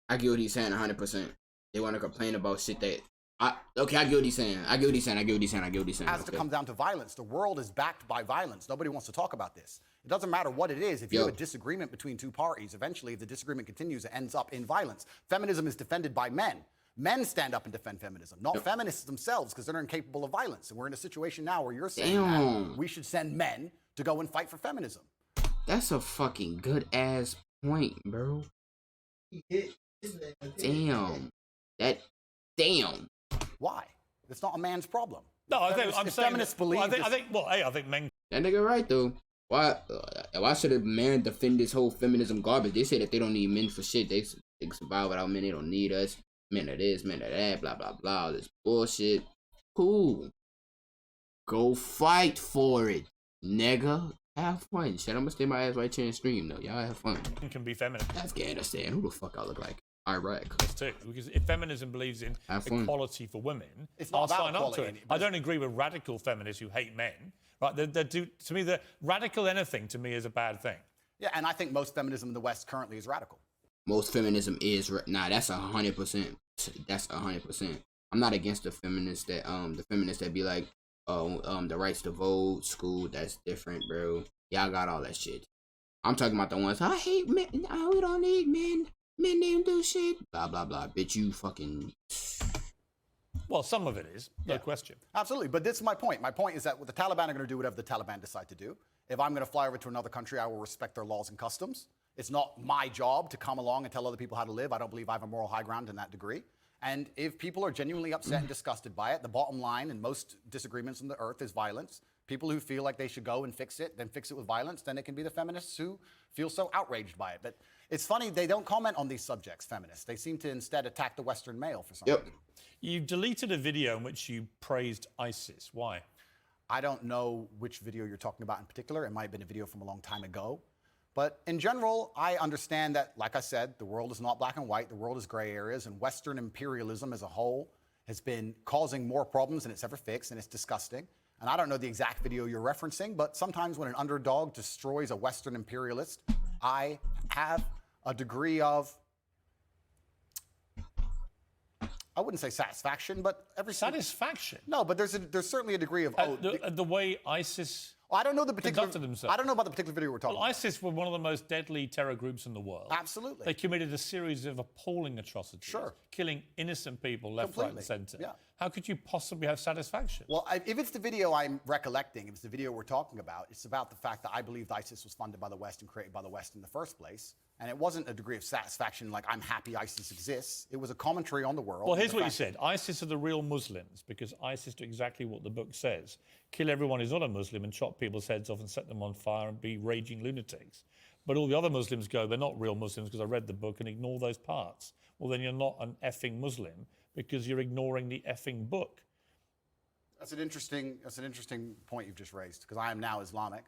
I get what he's saying 100%. They want to complain about shit that... I get what he's saying. I get what he's saying. It has to come down to violence. The world is backed by violence. Nobody wants to talk about this. It doesn't matter what it is. If you have a disagreement between two parties, eventually, if the disagreement continues, it ends up in violence. Feminism is defended by men. Men stand up and defend feminism, not feminists themselves, because they're incapable of violence. And we're in a situation now where you're saying that we should send men to go and fight for feminism. That's a fucking good ass point, bro. Damn. Damn. Why? It's not a man's problem. No, I think I'm saying feminists believe. I think men. That nigga right though. Why should a man defend this whole feminism garbage? They say that they don't need men for shit. They survive without men. They don't need us. Men of this, men of that, blah blah blah. All this bullshit. Cool. Go fight for it, nigga. Have fun. Shit, I'm gonna stay my ass right here and stream though. Y'all have fun. Can be feminist. Afghanistan. Who the fuck I look like? Iraq. That's too. Because if feminism believes in equality for women, I'll sign up to it. I don't agree with radical feminists who hate men. Right? To me, the radical anything to me is a bad thing. Yeah, and I think most feminism in the West currently is radical. Most feminism is that's 100%. That's 100%. I'm not against the feminists that be like, the rights to vote, school. That's different, bro. Y'all got all that shit. I'm talking about the ones I hate men. No, we don't need men. Men don't do shit. Blah blah blah. Bitch, you fucking. Well, some of it is, no question. Absolutely, but this is my point. My point is that the Taliban are going to do whatever the Taliban decide to do. If I'm going to fly over to another country, I will respect their laws and customs. It's not my job to come along and tell other people how to live. I don't believe I have a moral high ground in that degree. And if people are genuinely upset and disgusted by it, the bottom line in most disagreements on the earth is violence. People who feel like they should go and fix it, then fix it with violence, then it can be the feminists who feel so outraged by it. But it's funny, they don't comment on these subjects, feminists. They seem to instead attack the Western male for some reason. You deleted a video in which you praised ISIS. Why? I don't know which video you're talking about in particular. It might have been a video from a long time ago. But in general, I understand that, like I said, the world is not black and white. The world is gray areas, and Western imperialism as a whole has been causing more problems than it's ever fixed, and it's disgusting. And I don't know the exact video you're referencing, but sometimes when an underdog destroys a Western imperialist, I have a degree of, I wouldn't say satisfaction, but satisfaction. No, but there's certainly a degree of the way ISIS. I don't know the particular. Themselves. I don't know about the particular video we're talking about. ISIS were one of the most deadly terror groups in the world. Absolutely. They committed a series of appalling atrocities, killing innocent people left, right, and centre. Yeah. How could you possibly have satisfaction? Well, if it's the video I'm recollecting, if it's the video we're talking about, it's about the fact that I believed ISIS was funded by the West and created by the West in the first place. And it wasn't a degree of satisfaction like I'm happy ISIS exists. It was a commentary on the world. Well, here's what you said. ISIS are the real Muslims because ISIS do exactly what the book says. Kill everyone who's not a Muslim and chop people's heads off and set them on fire and be raging lunatics. But all the other Muslims go, they're not real Muslims because I read the book, and ignore those parts. Well, then you're not an effing Muslim because you're ignoring the effing book. That's an interesting point you've just raised, because I am now Islamic.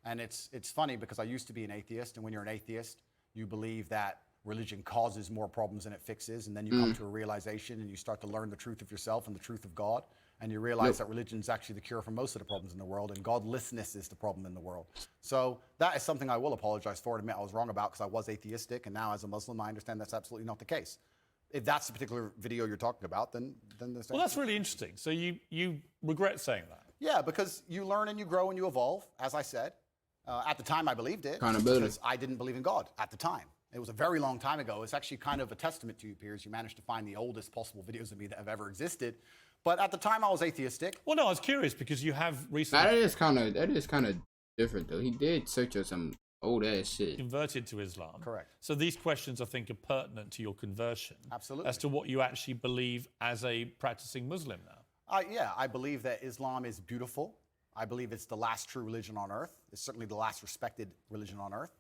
And it's funny because I used to be an atheist, and when you're an atheist, you believe that religion causes more problems than it fixes, and then you come to a realization and you start to learn the truth of yourself and the truth of God, and you realize that religion is actually the cure for most of the problems in the world, and godlessness is the problem in the world. So that is something I will apologize for and admit I was wrong about, because I was atheistic, and now as a Muslim I understand that's absolutely not the case. If that's the particular video you're talking about, then there's... Well, that's really interesting. So you regret saying that? Yeah, because you learn and you grow and you evolve, as I said. At the time, I believed it. Accountability. Because I didn't believe in God at the time. It was a very long time ago. It's actually kind of a testament to you, Piers. You managed to find the oldest possible videos of me that have ever existed. But at the time, I was atheistic. Well, no, I was curious because you have recently... That is kind of different, though. He did search up some old-ass shit. Converted to Islam. Correct. So these questions, I think, are pertinent to your conversion. Absolutely. As to what you actually believe as a practicing Muslim now. Yeah, I believe that Islam is beautiful. I believe it's the last true religion on earth. It's certainly the last respected religion on earth.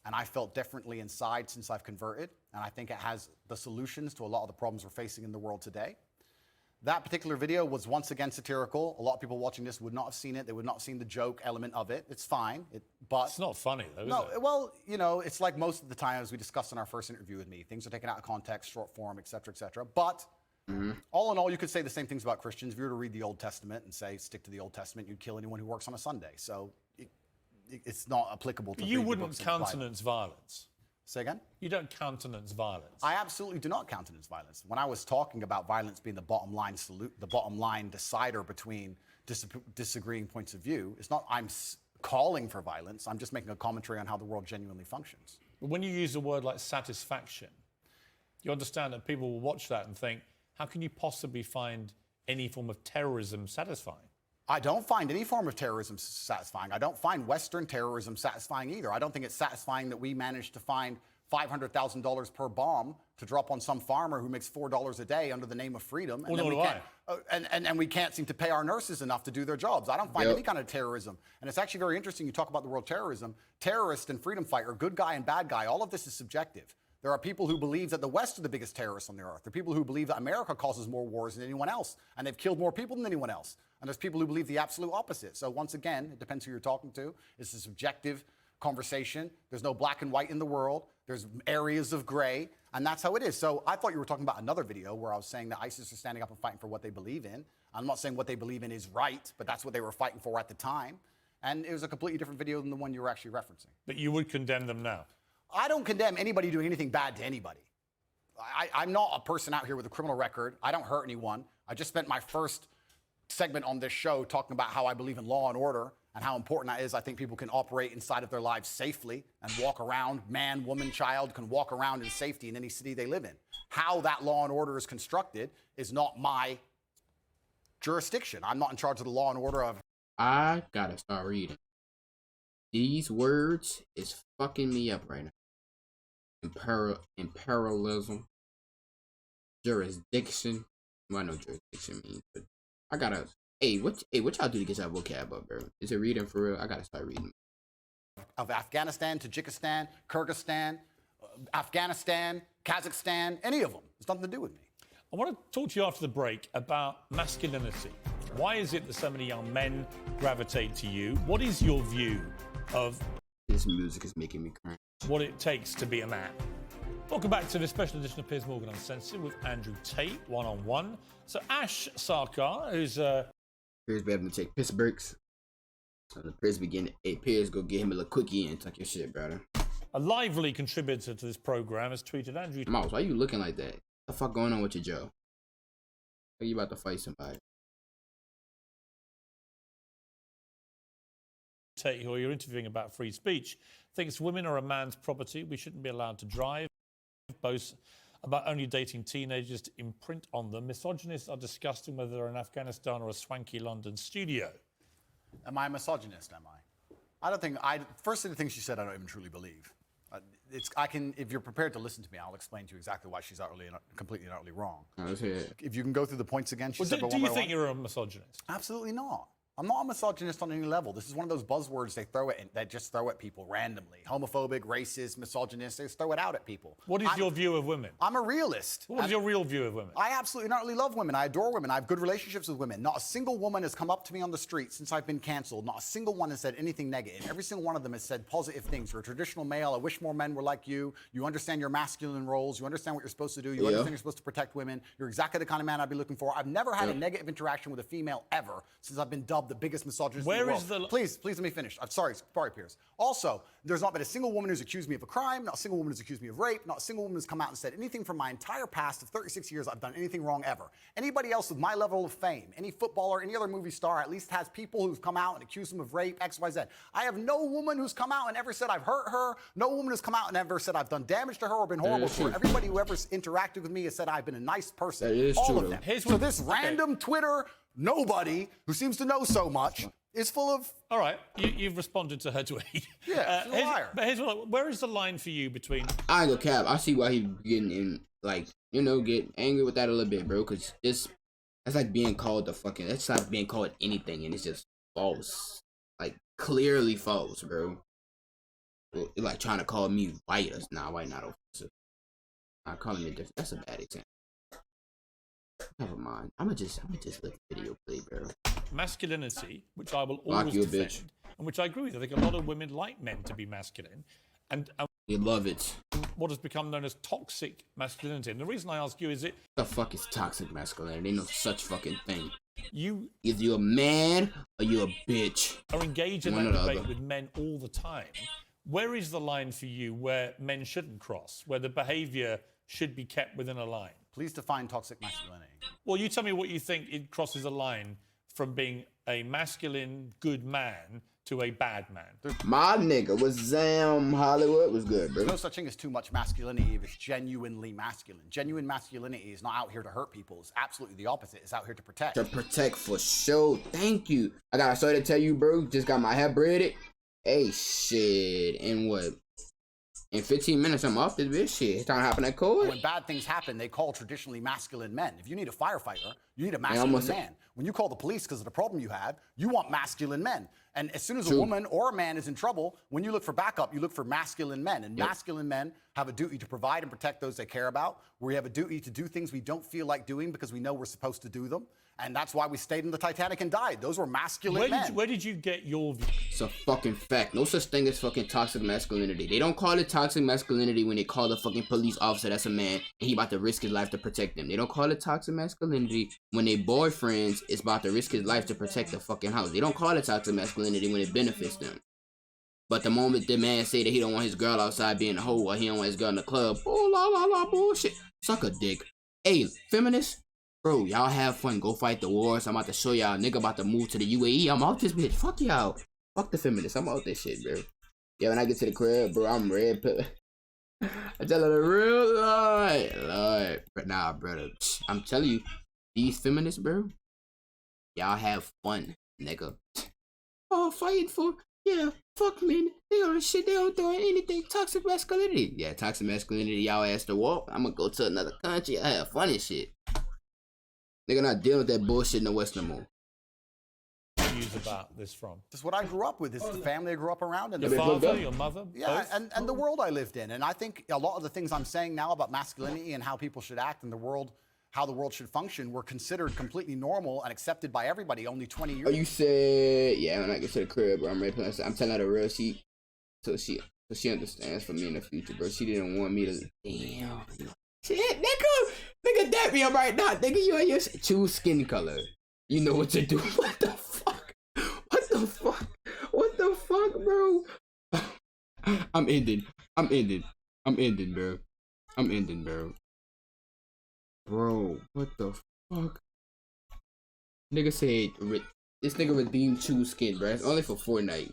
And I felt differently inside since I've converted. And I think it has the solutions to a lot of the problems we're facing in the world today. That particular video was once again satirical. A lot of people watching this would not have seen it. They would not have seen the joke element of it. It's fine. But it's not funny, though, no, is it? well, you know, it's like most of the time, as we discussed in our first interview with me. Things are taken out of context, short form, et cetera, et cetera. But all in all, you could say the same things about Christians. If you were to read the Old Testament and say, stick to the Old Testament, you'd kill anyone who works on a Sunday. So it's not applicable to You wouldn't countenance violence. Say again? You don't countenance violence. I absolutely do not countenance violence. When I was talking about violence being the bottom line the bottom line decider between disagreeing points of view, it's not I'm calling for violence. I'm just making a commentary on how the world genuinely functions. When you use a word like satisfaction, you understand that people will watch that and think, how can you possibly find any form of terrorism satisfying? I don't find any form of terrorism satisfying. I don't find Western terrorism satisfying either. I don't think it's satisfying that we managed to find $500,000 per bomb to drop on some farmer who makes $4 a day under the name of freedom. And, and we can't seem to pay our nurses enough to do their jobs. I don't find any kind of terrorism. And it's actually very interesting you talk about the word terrorism. Terrorist and freedom fighter, good guy and bad guy, all of this is subjective. There are people who believe that the West are the biggest terrorists on the earth. There are people who believe that America causes more wars than anyone else, and they've killed more people than anyone else. And there's people who believe the absolute opposite. So once again, it depends who you're talking to. It's a subjective conversation. There's no black and white in the world. There's areas of gray, and that's how it is. So I thought you were talking about another video where I was saying that ISIS are standing up and fighting for what they believe in. I'm not saying what they believe in is right, but that's what they were fighting for at the time. And it was a completely different video than the one you were actually referencing. But you would condemn them now? I don't condemn anybody doing anything bad to anybody. I'm not a person out here with a criminal record. I don't hurt anyone. I just spent my first segment on this show talking about how I believe in law and order and how important that is. I think people can operate inside of their lives safely and walk around, man, woman, child, can walk around in safety in any city they live in. How that law and order is constructed is not my jurisdiction. I'm not in charge of the law and order of... I gotta start reading. These words is fucking me up right now. Imperialism, jurisdiction. Well, I know jurisdiction means, but I gotta. Hey, what y'all do to get that vocab up, bro? Is it reading for real? I gotta start reading. Of Afghanistan, Tajikistan, Kyrgyzstan, Afghanistan, Kazakhstan, any of them. It's nothing to do with me. I want to talk to you after the break about masculinity. Why is it that so many young men gravitate to you? What is your view of this music is making me cry? What it takes to be a man? Welcome back to this special edition of Piers Morgan Uncensored with Andrew Tate, one-on-one. So Ash Sarkar, who's Piers be having to take piss breaks. The Piers begin. Hey, Piers, go get him a little cookie and tuck your shit, brother. A lively contributor to this program has tweeted Andrew. Mouse, why you looking like that? What the fuck going on with your jaw? Are you about to fight somebody? Tate, who you're interviewing about free speech, thinks women are a man's property. We shouldn't be allowed to drive, boast about only dating teenagers to imprint on them. Misogynists are discussing whether they're in Afghanistan or a swanky London studio. Am I a misogynist? Am I? I don't think. First of the things she said, I don't even truly believe. If you're prepared to listen to me, I'll explain to you exactly why she's completely and utterly wrong. Let's hear it. If you can go through the points again, she said. Do you think you're a misogynist? Absolutely not. I'm not a misogynist on any level. This is one of those buzzwords that just throw at people randomly. Homophobic, racist, misogynist, they just throw it out at people. What is your view of women? I'm a realist. What is your real view of women? I absolutely not really love women. I adore women. I have good relationships with women. Not a single woman has come up to me on the street since I've been canceled. Not a single one has said anything negative. Every single one of them has said positive things. You're a traditional male. I wish more men were like you. You understand your masculine roles. You understand what you're supposed to do. You understand you're supposed to protect women. You're exactly the kind of man I'd be looking for. I've never had a negative interaction with a female ever since I've been dubbed the biggest misogynist in the world. Please let me finish. I'm sorry, Piers. Also, there's not been a single woman who's accused me of a crime, not a single woman who's accused me of rape, not a single woman who's come out and said anything from my entire past of 36 years I've done anything wrong ever. Anybody else with my level of fame, any footballer, any other movie star, at least has people who've come out and accused them of rape, X, Y, Z. I have no woman who's come out and ever said I've hurt her, no woman who's come out and ever said I've done damage to her or been horrible to her. Everybody who ever interacted with me has said I've been a nice person. That is all true, of them. So this random Twitter nobody who seems to know so much is full of... All right, you've responded to her tweet. Yeah, she's a liar. But here's where is the line for you between... I ain't gonna cap. I see why he's getting in, like, you know, get angry with that a little bit, bro, because that's like being called that's like being called anything, and it's just false. Like, clearly false, bro. You're like trying to call me white. Nah, white not offensive. I'm calling it different. That's a bad example. Never mind. I'ma just let the video play, bro. Masculinity, which I will always defend, and which I agree with. I think a lot of women like men to be masculine, and they love it. What has become known as toxic masculinity. And the reason I ask you is it... The fuck is toxic masculinity? Ain't no such fucking thing. Either you're a man or you're a bitch. Are engaged in that debate with men all the time. Where is the line for you where men shouldn't cross, where the behaviour should be kept within a line? Please define toxic masculinity. Well, you tell me what you think it crosses a line from being a masculine, good man to a bad man. My nigga was Hollywood was good, bro. There's no such thing as too much masculinity if it's genuinely masculine. Genuine masculinity is not out here to hurt people. It's absolutely the opposite. It's out here to protect. To protect for sure. Thank you. I got a story to tell you, bro. Just got my hair braided. Hey, shit. And what? In 15 minutes, I'm off this bitch. Shit, it's trying to happen at court. When bad things happen, they call traditionally masculine men. If you need a firefighter, you need a masculine man. When you call the police because of the problem you have, you want masculine men. And as soon as a woman or a man is in trouble, when you look for backup, you look for masculine men. And masculine men have a duty to provide and protect those they care about. We have a duty to do things we don't feel like doing because we know we're supposed to do them. And that's why we stayed in the Titanic and died. Those were masculine men. Where did you get your view? It's a fucking fact. No such thing as fucking toxic masculinity. They don't call it toxic masculinity when they call the fucking police officer that's a man and he about to risk his life to protect them. They don't call it toxic masculinity when their boyfriends is about to risk his life to protect the fucking house. They don't call it toxic masculinity when it benefits them. But the moment the man say that he don't want his girl outside being a hoe or he don't want his girl in the club, oh la la la bullshit. Suck a dick. Hey, feminists. Bro, y'all have fun. Go fight the wars. I'm about to show y'all. Nigga about to move to the UAE. I'm out this bitch. Fuck y'all. Fuck the feminists. I'm out this shit, bro. Yeah, when I get to the crib, bro, I'm red pill. I tell her the real Lord. But nah, brother. I'm telling you, these feminists, bro, y'all have fun, nigga. Oh, fighting for, yeah, fuck men. They on shit. They don't do anything. Toxic masculinity. Yeah, toxic masculinity. Y'all ass to walk. I'm gonna go to another country. I have fun and shit. Nigga not dealing with that bullshit in the West no more. Views about this from? This is what I grew up with. This is the family I grew up around. And your father, your mother? Yeah, and the world I lived in. And I think a lot of the things I'm saying now about masculinity and how people should act in the world, how the world should function, were considered completely normal and accepted by everybody only 20 years ago. Oh, you said, yeah, when I get to the crib, bro, I'm ready to I'm telling her the real shit. So she understands for me in the future, bro. She didn't want me to, damn. Shit, nigga, dap me up right now. Nigga, you and your choose skin color. You know what to do. What the fuck? What the fuck? What the fuck, bro? I'm ending, bro. I'm ending, bro. Bro, what the fuck? Nigga said, this nigga redeemed choose skin, bro. It's only for Fortnite.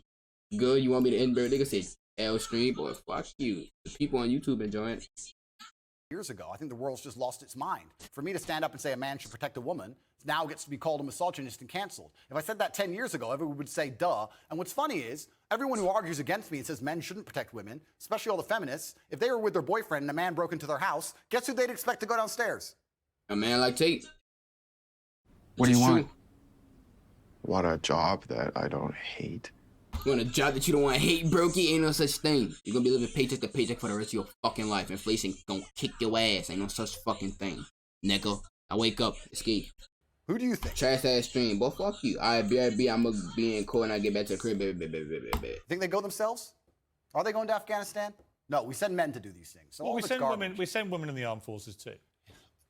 Good, you want me to end, bro? Nigga said, L stream, boy, fuck you. The people on YouTube enjoying it. years ago. I think the world's just lost its mind. For me to stand up and say a man should protect a woman now gets to be called a misogynist and canceled. If I said that 10 years ago, everyone would say, duh. And what's funny is, everyone who argues against me and says men shouldn't protect women, especially all the feminists, if they were with their boyfriend and a man broke into their house, guess who they'd expect to go downstairs? A man like Tate. What do you want? True. Want a job that I don't hate. You want a job that you don't want to hate, brokey? Ain't no such thing. You're gonna be living paycheck to paycheck for the rest of your fucking life. Inflation gonna kick your ass. Ain't no such fucking thing, nigga. I wake up, escape. Who do you think? Trash ass stream. Boy, fuck you. BRB, I'm gonna be in court and I get back to the crib. Think they go themselves? Are they going to Afghanistan? No, we send men to do these things. So Well, we send women in the armed forces too.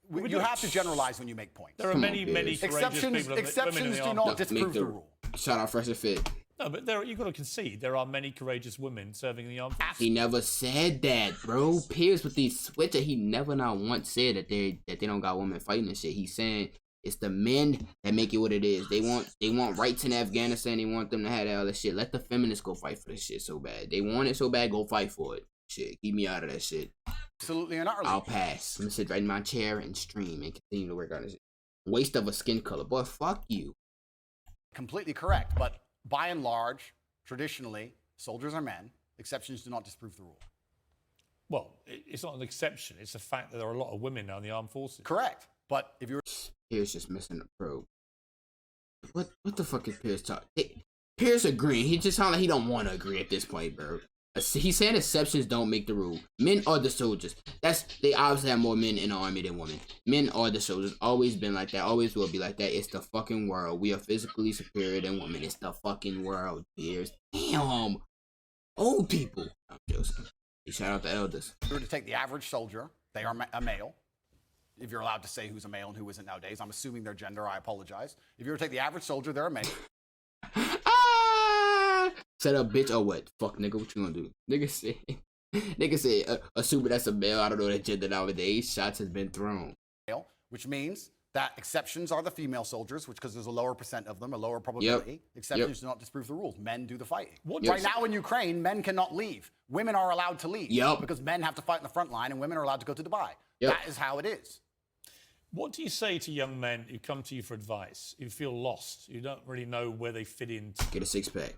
You have to generalize when you make points. There are many courageous people. Exceptions do not disprove the rule. Shout out Fresh and Fit. No, but you've got to concede there are many courageous women serving in the armed forces. He never said that, bro. Piers with these switcher, he never not once said that they don't got women fighting and shit. He's saying it's the men that make it what it is. They want rights in Afghanistan. They want them to have all that shit. Let the feminists go fight for this shit so bad. They want it so bad, go fight for it. Shit, keep me out of that shit. Absolutely and utterly. I'll pass. I'm gonna sit right in my chair and stream and continue to work on this. Waste of a skin color. Boy, fuck you. Completely correct, but by and large, traditionally, soldiers are men. Exceptions do not disprove the rule. Well, it's not an exception. It's a fact that there are a lot of women now in the armed forces. Correct. But if you're... Piers just missing the probe. What the fuck is Piers talking? Piers agreeing. He just sound like he don't want to agree at this point, bro. He's saying exceptions don't make the rule. Men are the soldiers. They obviously have more men in the army than women. Men are the soldiers. Always been like that. Always will be like that. It's the fucking world. We are physically superior than women. It's the fucking world, Piers. Damn. Old people. I'm joking. Shout out the elders. If you were to take the average soldier, they are a male. If you're allowed to say who's a male and who isn't nowadays, I'm assuming their gender. I apologize. If you were to take the average soldier, they're a male. Set up, bitch, or what? Fuck, nigga, what you gonna do? Nigga said, assuming that's a male, I don't know that gender nowadays. Shots has been thrown. Which means that exceptions are the female soldiers, which because there's a lower percent of them, a lower probability. Yep. Exceptions do not disprove the rules. Men do the fighting. Right now in Ukraine, men cannot leave. Women are allowed to leave because men have to fight in the front line and women are allowed to go to Dubai. That is how it is. What do you say to young men who come to you for advice, who feel lost, who don't really know where they fit into Get a six-pack.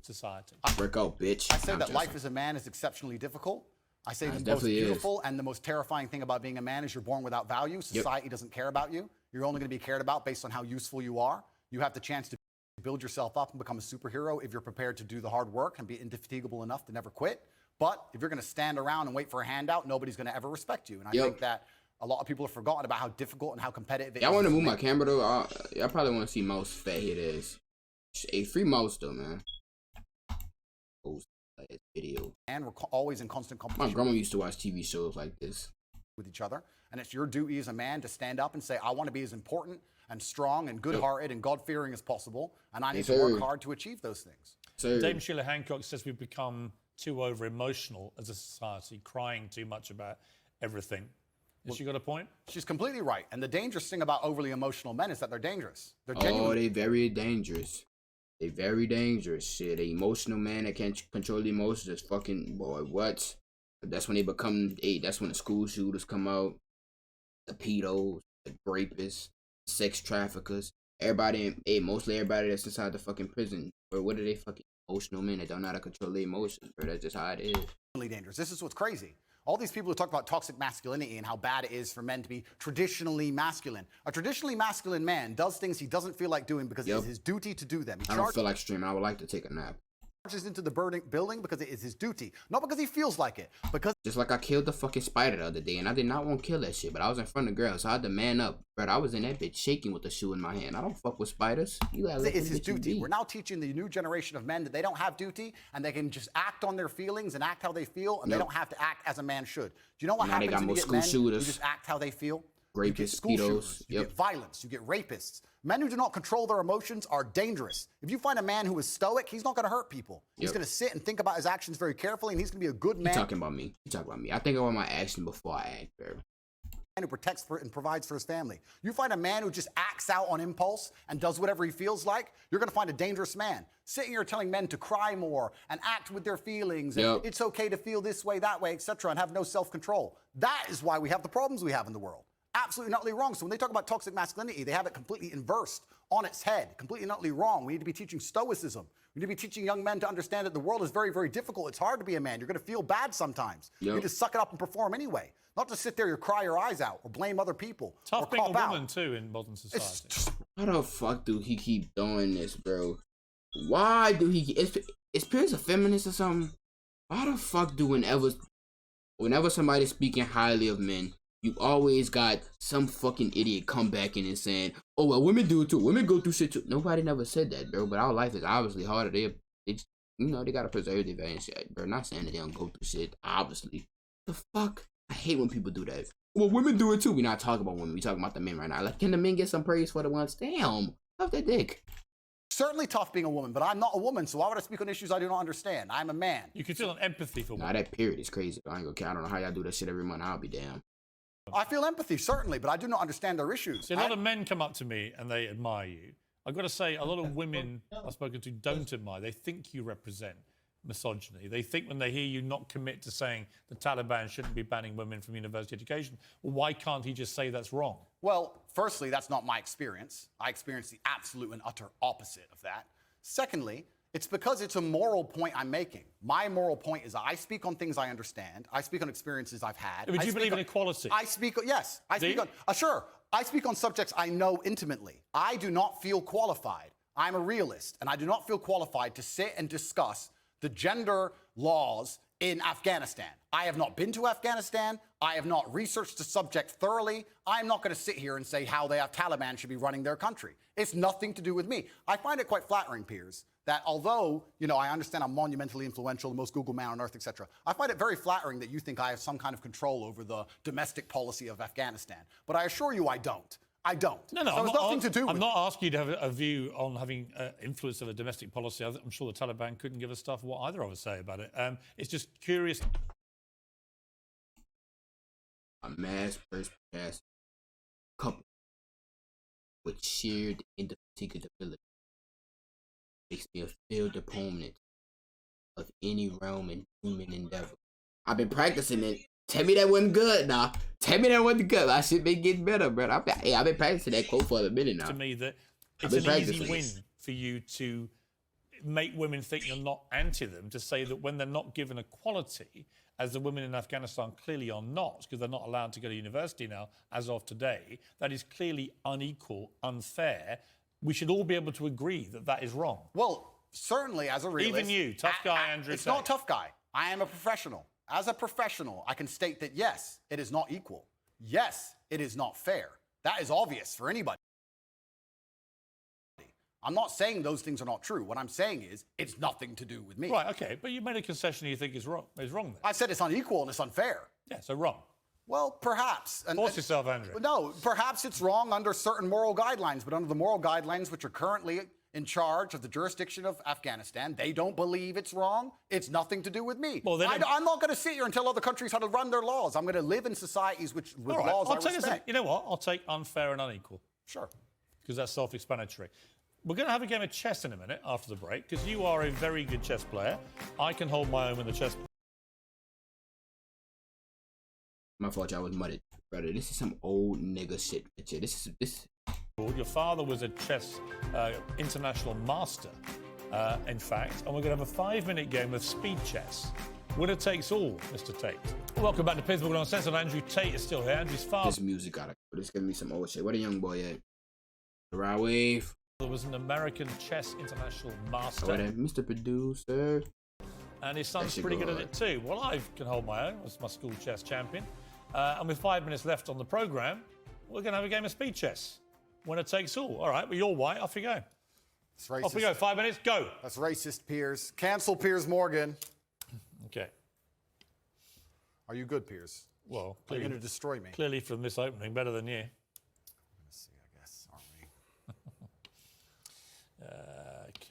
Society? Work out, bitch. I say that life as a man is exceptionally difficult. I say the most beautiful and the most terrifying thing about being a man is you're born without value. Society doesn't care about you. You're only going to be cared about based on how useful you are. You have the chance to build yourself up and become a superhero if you're prepared to do the hard work and be indefatigable enough to never quit. But if you're going to stand around and wait for a handout, nobody's going to ever respect you. And I think that a lot of people have forgotten about how difficult and how competitive it is. I want to move my camera though. I probably want to see Mouse fat head ass. Hey, free Mouse though, man. Video. And we're always in constant competition. My grandma used to watch TV shows like this with each other, and it's your duty as a man to stand up and say, I want to be as important and strong and good-hearted and God-fearing as possible, and I need to work hard to achieve those things. Dame Sheila Hancock says we've become too over-emotional as a society, crying too much about everything. Has she got a point? She's completely right. And the dangerous thing about overly emotional men is that they're dangerous. They're genuinely... they're very dangerous. They very dangerous. Shit, an emotional man that can't control the emotions is fucking, boy, what? That's when they become, that's when the school shooters come out, the pedos, the rapists, sex traffickers, everybody, mostly everybody that's inside the fucking prison. Or what are they fucking emotional men that don't know how to control their emotions, bro? That's just how it is. Really dangerous. This is what's crazy. All these people who talk about toxic masculinity and how bad it is for men to be traditionally masculine. A traditionally masculine man does things he doesn't feel like doing because it is his duty to do them. I don't feel like streaming. I would like to take a nap. Charges into the building because it is his duty, not because he feels like it. Because just like I killed the fucking spider the other day, and I did not want to kill that shit, but I was in front of girls, so I had to man up. But I was in that bitch shaking with the shoe in my hand. I don't fuck with spiders. It's his duty. We're now teaching the new generation of men that they don't have duty, and they can just act on their feelings and act how they feel, and they don't have to act as a man should. Do you know what happens when you get men who just act how they feel? Rapists, pedos, you get violence, you get rapists. Men who do not control their emotions are dangerous. If you find a man who is stoic, he's not going to hurt people. He's going to sit and think about his actions very carefully, and he's going to be a good man. You talking about me. You talking about me. I think about my action before I act, bro. who protects and provides for his family. You find a man who just acts out on impulse and does whatever he feels like, you're going to find a dangerous man. Sitting here telling men to cry more and act with their feelings, and it's okay to feel this way, that way, etc., and have no self-control. That is why we have the problems we have in the world. Absolutely and utterly wrong. So when they talk about toxic masculinity, they have it completely inversed on its head, completely and utterly wrong. We need to be teaching stoicism. We need to be teaching young men to understand that the world is very, very difficult. It's hard to be a man. You're going to feel bad sometimes. You need to suck it up and perform anyway. Not to sit there and cry your eyes out or blame other people. Tough or being a cop woman out. too in modern society. Why the fuck do he keep doing this, bro? Why do he? Is Piers a feminist or something? Why the fuck do whenever somebody's speaking highly of men, you always got some fucking idiot come back in and saying, "Oh well, women do it too. Women go through shit too." Nobody never said that, bro. But our life is obviously harder. They they gotta preserve their value and shit. Bro, not saying that they don't go through shit. Obviously, the fuck. I hate when people do that. Well, women do it too. We're not talking about women. We talking about the men right now. Like, can the men get some praise for the ones? Damn, love that dick. Certainly tough being a woman, but I'm not a woman, so why would I speak on issues I do not understand? I'm a man. You can feel an empathy for Nah, women. that period is crazy. I ain't gonna care. I don't know how y'all do that shit every month. I'll be damned. I feel empathy, certainly, but I do not understand their issues. See, a lot of men come up to me and they admire you. I've got to say, a lot of women I've spoken to don't admire. They think you represent misogyny. They think when they hear you not commit to saying the Taliban shouldn't be banning women from university education, well, why can't he just say that's wrong? Well, firstly, that's not my experience. I experience the absolute and utter opposite of that. Secondly, it's because it's a moral point I'm making. My moral point is I speak on things I understand. I speak on experiences I've had. But you believe in equality? I speak, yes. I speak on, sure. I speak on subjects I know intimately. I do not feel qualified. I'm a realist, and I do not feel qualified to sit and discuss the gender laws in Afghanistan. I have not been to Afghanistan. I have not researched the subject thoroughly. I'm not going to sit here and say how the Taliban should be running their country. It's nothing to do with me. I find it quite flattering, Piers, that although, I understand I'm monumentally influential, the most Googled man on earth, etc., I find it very flattering that you think I have some kind of control over the domestic policy of Afghanistan. But I assure you I don't. I don't. No, so it's nothing to do with I'm not asking you to have a view on having influence of a domestic policy. I'm sure the Taliban couldn't give a stuff what either of us say about it. It's just curious. A mass person couple with shared indefatigability makes me a field opponent of any realm in human endeavor. I've been practicing it. Tell me that wasn't good now. Tell me that wasn't good. I should be getting better, bro. I've been practicing that quote for a minute now. To me, that it's an easy win for you to make women think you're not anti them, to say that when they're not given equality, as the women in Afghanistan clearly are not, because they're not allowed to go to university now, as of today, that is clearly unequal, unfair. We should all be able to agree that that is wrong. Well, certainly as a realist. Even you, tough guy Andrew It's Tate. not tough guy. I am a professional. As a professional, I can state that, yes, it is not equal. Yes, it is not fair. That is obvious for anybody. I'm not saying those things are not true. What I'm saying is it's nothing to do with me. Right, okay, but you made a concession you think is wrong then. I said it's unequal and it's unfair. Yeah, so wrong. Well, perhaps. Force yourself, Andrew. No, perhaps it's wrong under certain moral guidelines, but under the moral guidelines which are currently in charge of the jurisdiction of Afghanistan, they don't believe it's wrong. It's nothing to do with me. Well, I'm not going to sit here and tell other countries how to run their laws. I'm going to live in societies with laws I respect. You know what? I'll take unfair and unequal. Sure. Because that's self-explanatory. We're going to have a game of chess in a minute after the break, because you are a very good chess player. I can hold my own with the chess. My fault, y'all was mudded. Brother, this is some old nigga shit. This. Your father was a chess international master, in fact, and we're going to have a 5-minute game of speed chess. Winner takes all, Mr. Tate. Welcome back to Piers on Sense, and Andrew Tate is still here. Andrew's father. This music gotta go. This give me some old shit. Where the young boy at? The right wave. Was an American chess international master. Oh, that Mr. Producer. And his son's pretty good at it too. Well, I can hold my own as my school chess champion. And with 5 minutes left on the programme, we're going to have a game of speed chess. Winner takes all. All right, well, you're white. Off you go. That's racist. Off we go. 5 minutes, go. That's racist, Piers. Cancel Piers Morgan. Okay. Are you good, Piers? Well, are you going to destroy me? Clearly from this opening, better than you. Let's see, I guess, aren't we?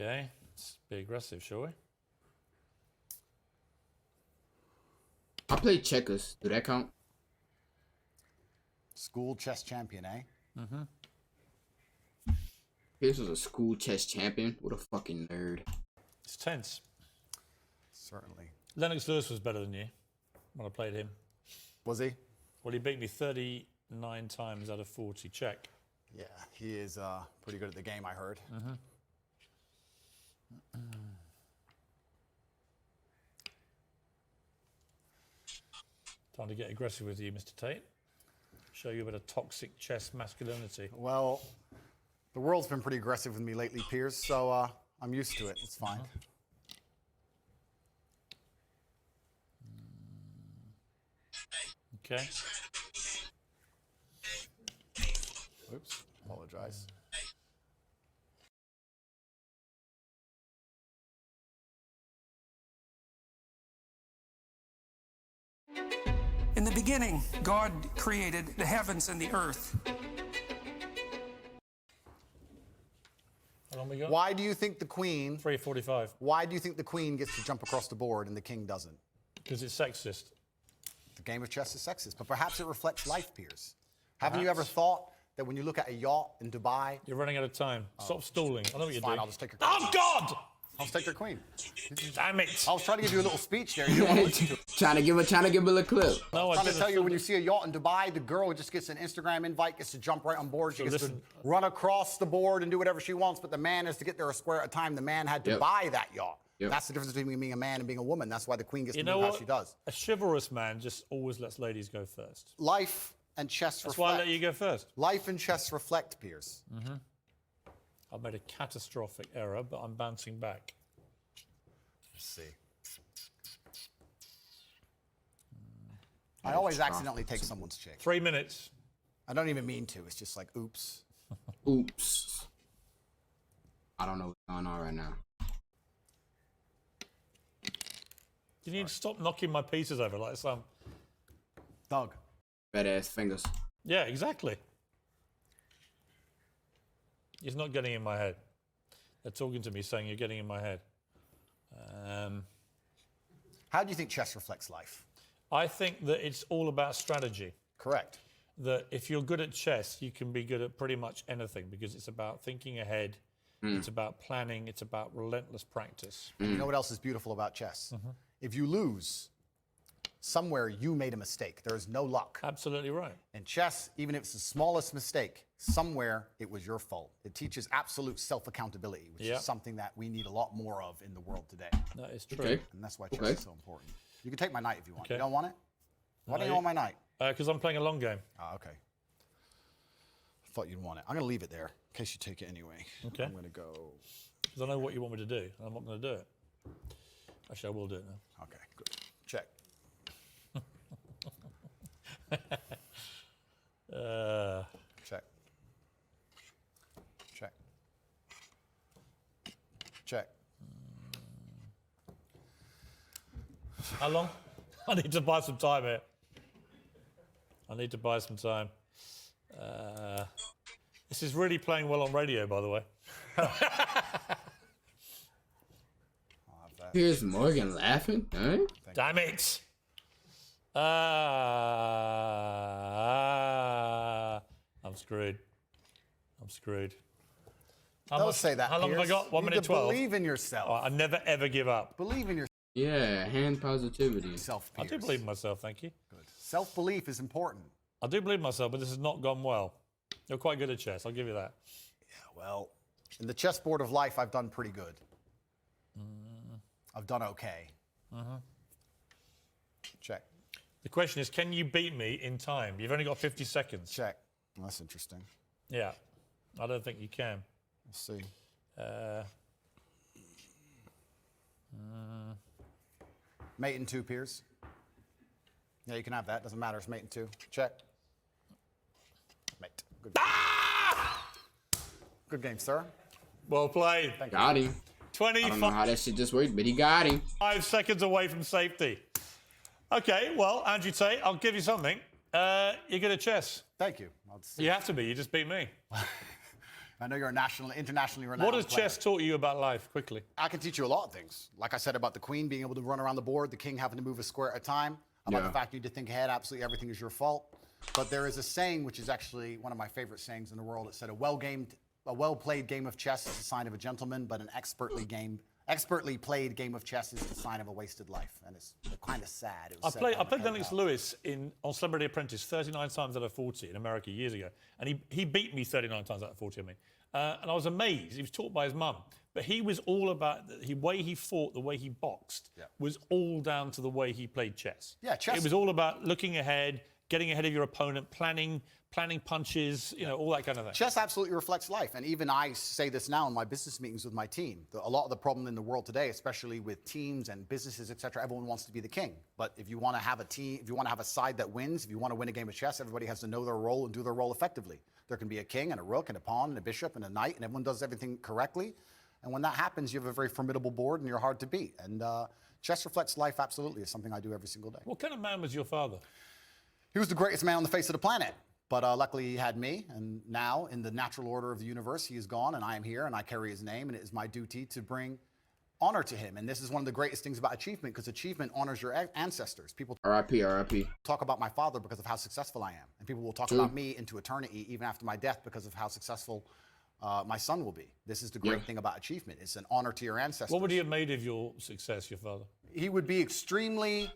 Okay. Let's be aggressive, shall we? I played checkers. Do that count? School chess champion, eh? Piers was a school chess champion. What a fucking nerd. It's tense. Certainly. Lennox Lewis was better than you when I played him. Was he? Well, he beat me 39 times out of 40. Check. Yeah, he is pretty good at the game, I heard. Time to get aggressive with you, Mr. Tate. Show you a bit of toxic chess masculinity. Well, the world's been pretty aggressive with me lately, Piers, so I'm used to it. It's fine. Okay. Oops, apologize. In the beginning, God created the heavens and the earth. How long we got? Why do you think the Queen? 3:45. Why do you think the Queen gets to jump across the board and the King doesn't? Because it's sexist. The game of chess is sexist, but perhaps it reflects life, Piers. Haven't you ever thought that when you look at a yacht in Dubai? You're running out of time. Stop stalling. I know what you're Fine, doing. I'll just take your queen. Oh, God! I'll just take your queen. Damn it. I was trying to give you a little speech there. You didn't want to listen to it. trying to give a little clip. No, I'm I trying to didn't. tell you, when you see a yacht in Dubai, the girl just gets an Instagram invite, gets to jump right on board. She gets listen- to run across the board and do whatever she wants, but the man is to get there a square at a time. The man had to buy that yacht. Yep. That's the difference between being a man and being a woman. That's why the Queen gets You to know move how what? she does. A chivalrous man just always lets ladies go first. Life and chess That's why I reflect. let you go first. Life and chess reflect, Piers. I've made a catastrophic error, but I'm bouncing back. Let's see. I always accidentally take someone's chick. 3 minutes. I don't even mean to. It's just like, oops. Oops. I don't know what's going on right now. You need to stop knocking my pieces over like some. Doug. Fat ass fingers. Yeah, exactly. It's not getting in my head. They're talking to me saying you're getting in my head. How do you think chess reflects life? I think that it's all about strategy. Correct. That if you're good at chess, you can be good at pretty much anything because it's about thinking ahead, it's about planning, it's about relentless practice. You know what else is beautiful about chess? If you lose, somewhere you made a mistake. There is no luck. Absolutely right. In chess, even if it's the smallest mistake, somewhere it was your fault. It teaches absolute self-accountability, which is something that we need a lot more of in the world today. That is true. Okay. And that's why chess is so important. You can take my knight if you want. Okay. You don't want it? Why don't you want my knight? Because I'm playing a long game. Oh, okay. I thought you'd want it. I'm going to leave it there in case you take it anyway. Okay. I'm going to go... Because I know what you want me to do, and I'm not going to do it. Actually, I will do it now. Okay, good. Check. Check. Check. Check. How long? I need to buy some time here. I need to buy some time. This is really playing well on radio, by the way. Here's Morgan laughing. Huh? Damn it! I'm screwed. I'm screwed. Don't say that, How long have I Piers. got? 1 You need minute to 12. Believe in yourself. I never ever give up. Believe in Yeah, hand positivity. yourself, I Piers. do believe in myself, thank you. Good. Self-belief is important. I do believe in myself, but this has not gone well. You're quite good at chess, I'll give you that. Yeah, well, in the chessboard of life, I've done pretty good. I've done okay. Check. The question is, can you beat me in time? You've only got 50 seconds. Check. Well, that's interesting. Yeah, I don't think you can. Let's see. Mate in 2, Piers. Yeah, you can have that. Doesn't matter. It's mate in 2. Check. Mate. Good. Good game, sir. Well played. Got him. I don't know 25 how that shit just worked, but he got him. seconds away from safety. Okay, well, Andrew Tate, I'll give you something. You're good at chess. Thank you. You have to be. You just beat me. I know you're a internationally renowned What has player. chess taught you about life, quickly? I can teach you a lot of things. Like I said about the queen being able to run around the board, the king having to move a square at a time. about the fact you need to think ahead. Absolutely everything is your fault. But there is a saying, which is actually one of my favorite sayings in the world. It said, a well-played game of chess is a sign of a gentleman, but an expertly played game of chess is the sign of a wasted life. And it's kind of sad. I played Lennox Lewis on Celebrity Apprentice 39 times out of 40 in America years ago. And he beat me 39 times out of 40, I mean. And I was amazed. He was taught by his mum. But he was all about the way he fought, the way he boxed, was all down to the way he played chess. Yeah, chess. It was all about looking ahead, getting ahead of your opponent, planning punches, you know, all that kind of thing. Chess absolutely reflects life. And even I say this now in my business meetings with my team. A lot of the problem in the world today, especially with teams and businesses, etc., everyone wants to be the king. But if you want to have a team, if you want to have a side that wins, if you want to win a game of chess, everybody has to know their role and do their role effectively. There can be a king and a rook and a pawn and a bishop and a knight, and everyone does everything correctly. And when that happens, you have a very formidable board and you're hard to beat. And chess reflects life absolutely. It's something I do every single day. What kind of man was your father? He was the greatest man on the face of the planet. But luckily he had me, and now in the natural order of the universe, he is gone, and I am here, and I carry his name, and it is my duty to bring honor to him. And this is one of the greatest things about achievement, because achievement honors your ancestors. People R.I.P. talk about my father because of how successful I am, and people will talk about me into eternity, even after my death, because of how successful my son will be. This is the great thing about achievement. It's an honor to your ancestors. What would he have made of your success, your father? He would be extremely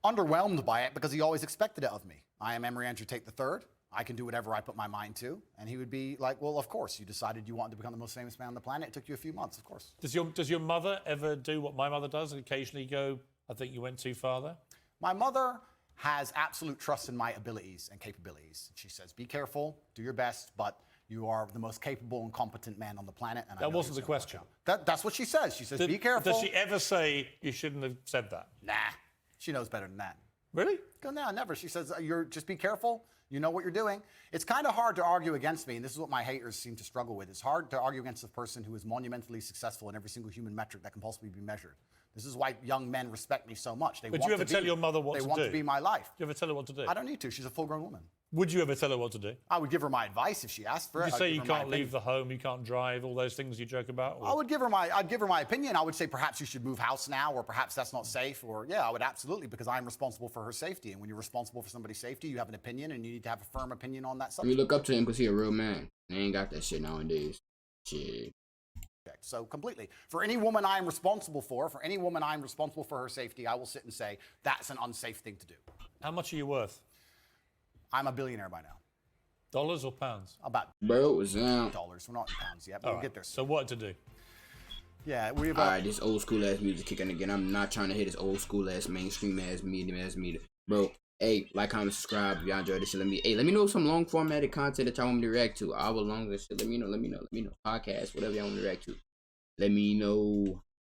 underwhelmed by it, because he always expected it of me. I am Emory Andrew Tate III. I can do whatever I put my mind to. And he would be like, well, of course, you decided you wanted to become the most famous man on the planet. It took you a few months, of course. Does your mother ever do what my mother does and occasionally go, I think you went too far there? My mother has absolute trust in my abilities and capabilities. She says, be careful, do your best, but you are the most capable and competent man on the planet. And that wasn't the question. That's what she says. She says, be careful. Does she ever say you shouldn't have said that? Nah, she knows better than that. Really? No, never. She says, just be careful. You know what you're doing. It's kind of hard to argue against me, and this is what my haters seem to struggle with. It's hard to argue against a person who is monumentally successful in every single human metric that can possibly be measured. This is why young men respect me so much. Would you ever tell your mother what to do? They want to be my life. Do you ever tell her what to do? I don't need to. She's a full-grown woman. Would you ever tell her what to do? I would give her my advice if she asked for it. Would you say you can't leave the home, you can't drive, all those things you joke about? Or? I'd give her my opinion. I would say perhaps you should move house now, or perhaps that's not safe, or yeah, I would absolutely, because I'm responsible for her safety. And when you're responsible for somebody's safety, you have an opinion, and you need to have a firm opinion on that subject. You look up to him because he's a real man. They ain't got that shit nowadays. Shit. So completely. For any woman I'm responsible for her safety, I will sit and say, that's an unsafe thing to do. How much are you worth? I'm a billionaire by now. Dollars or pounds? About Bro, what's down? dollars. We're not in pounds yet, but we'll get there soon. So what to do? Yeah, we've... Alright, this old school ass music kicking again. I'm not trying to hit this old school ass mainstream ass media. Bro, hey, like, comment, subscribe if y'all enjoy this shit. Let me know some long formatted content that y'all want me to react to. Hour long and shit. Let me know. Podcast, whatever y'all want me to react to. Let me know.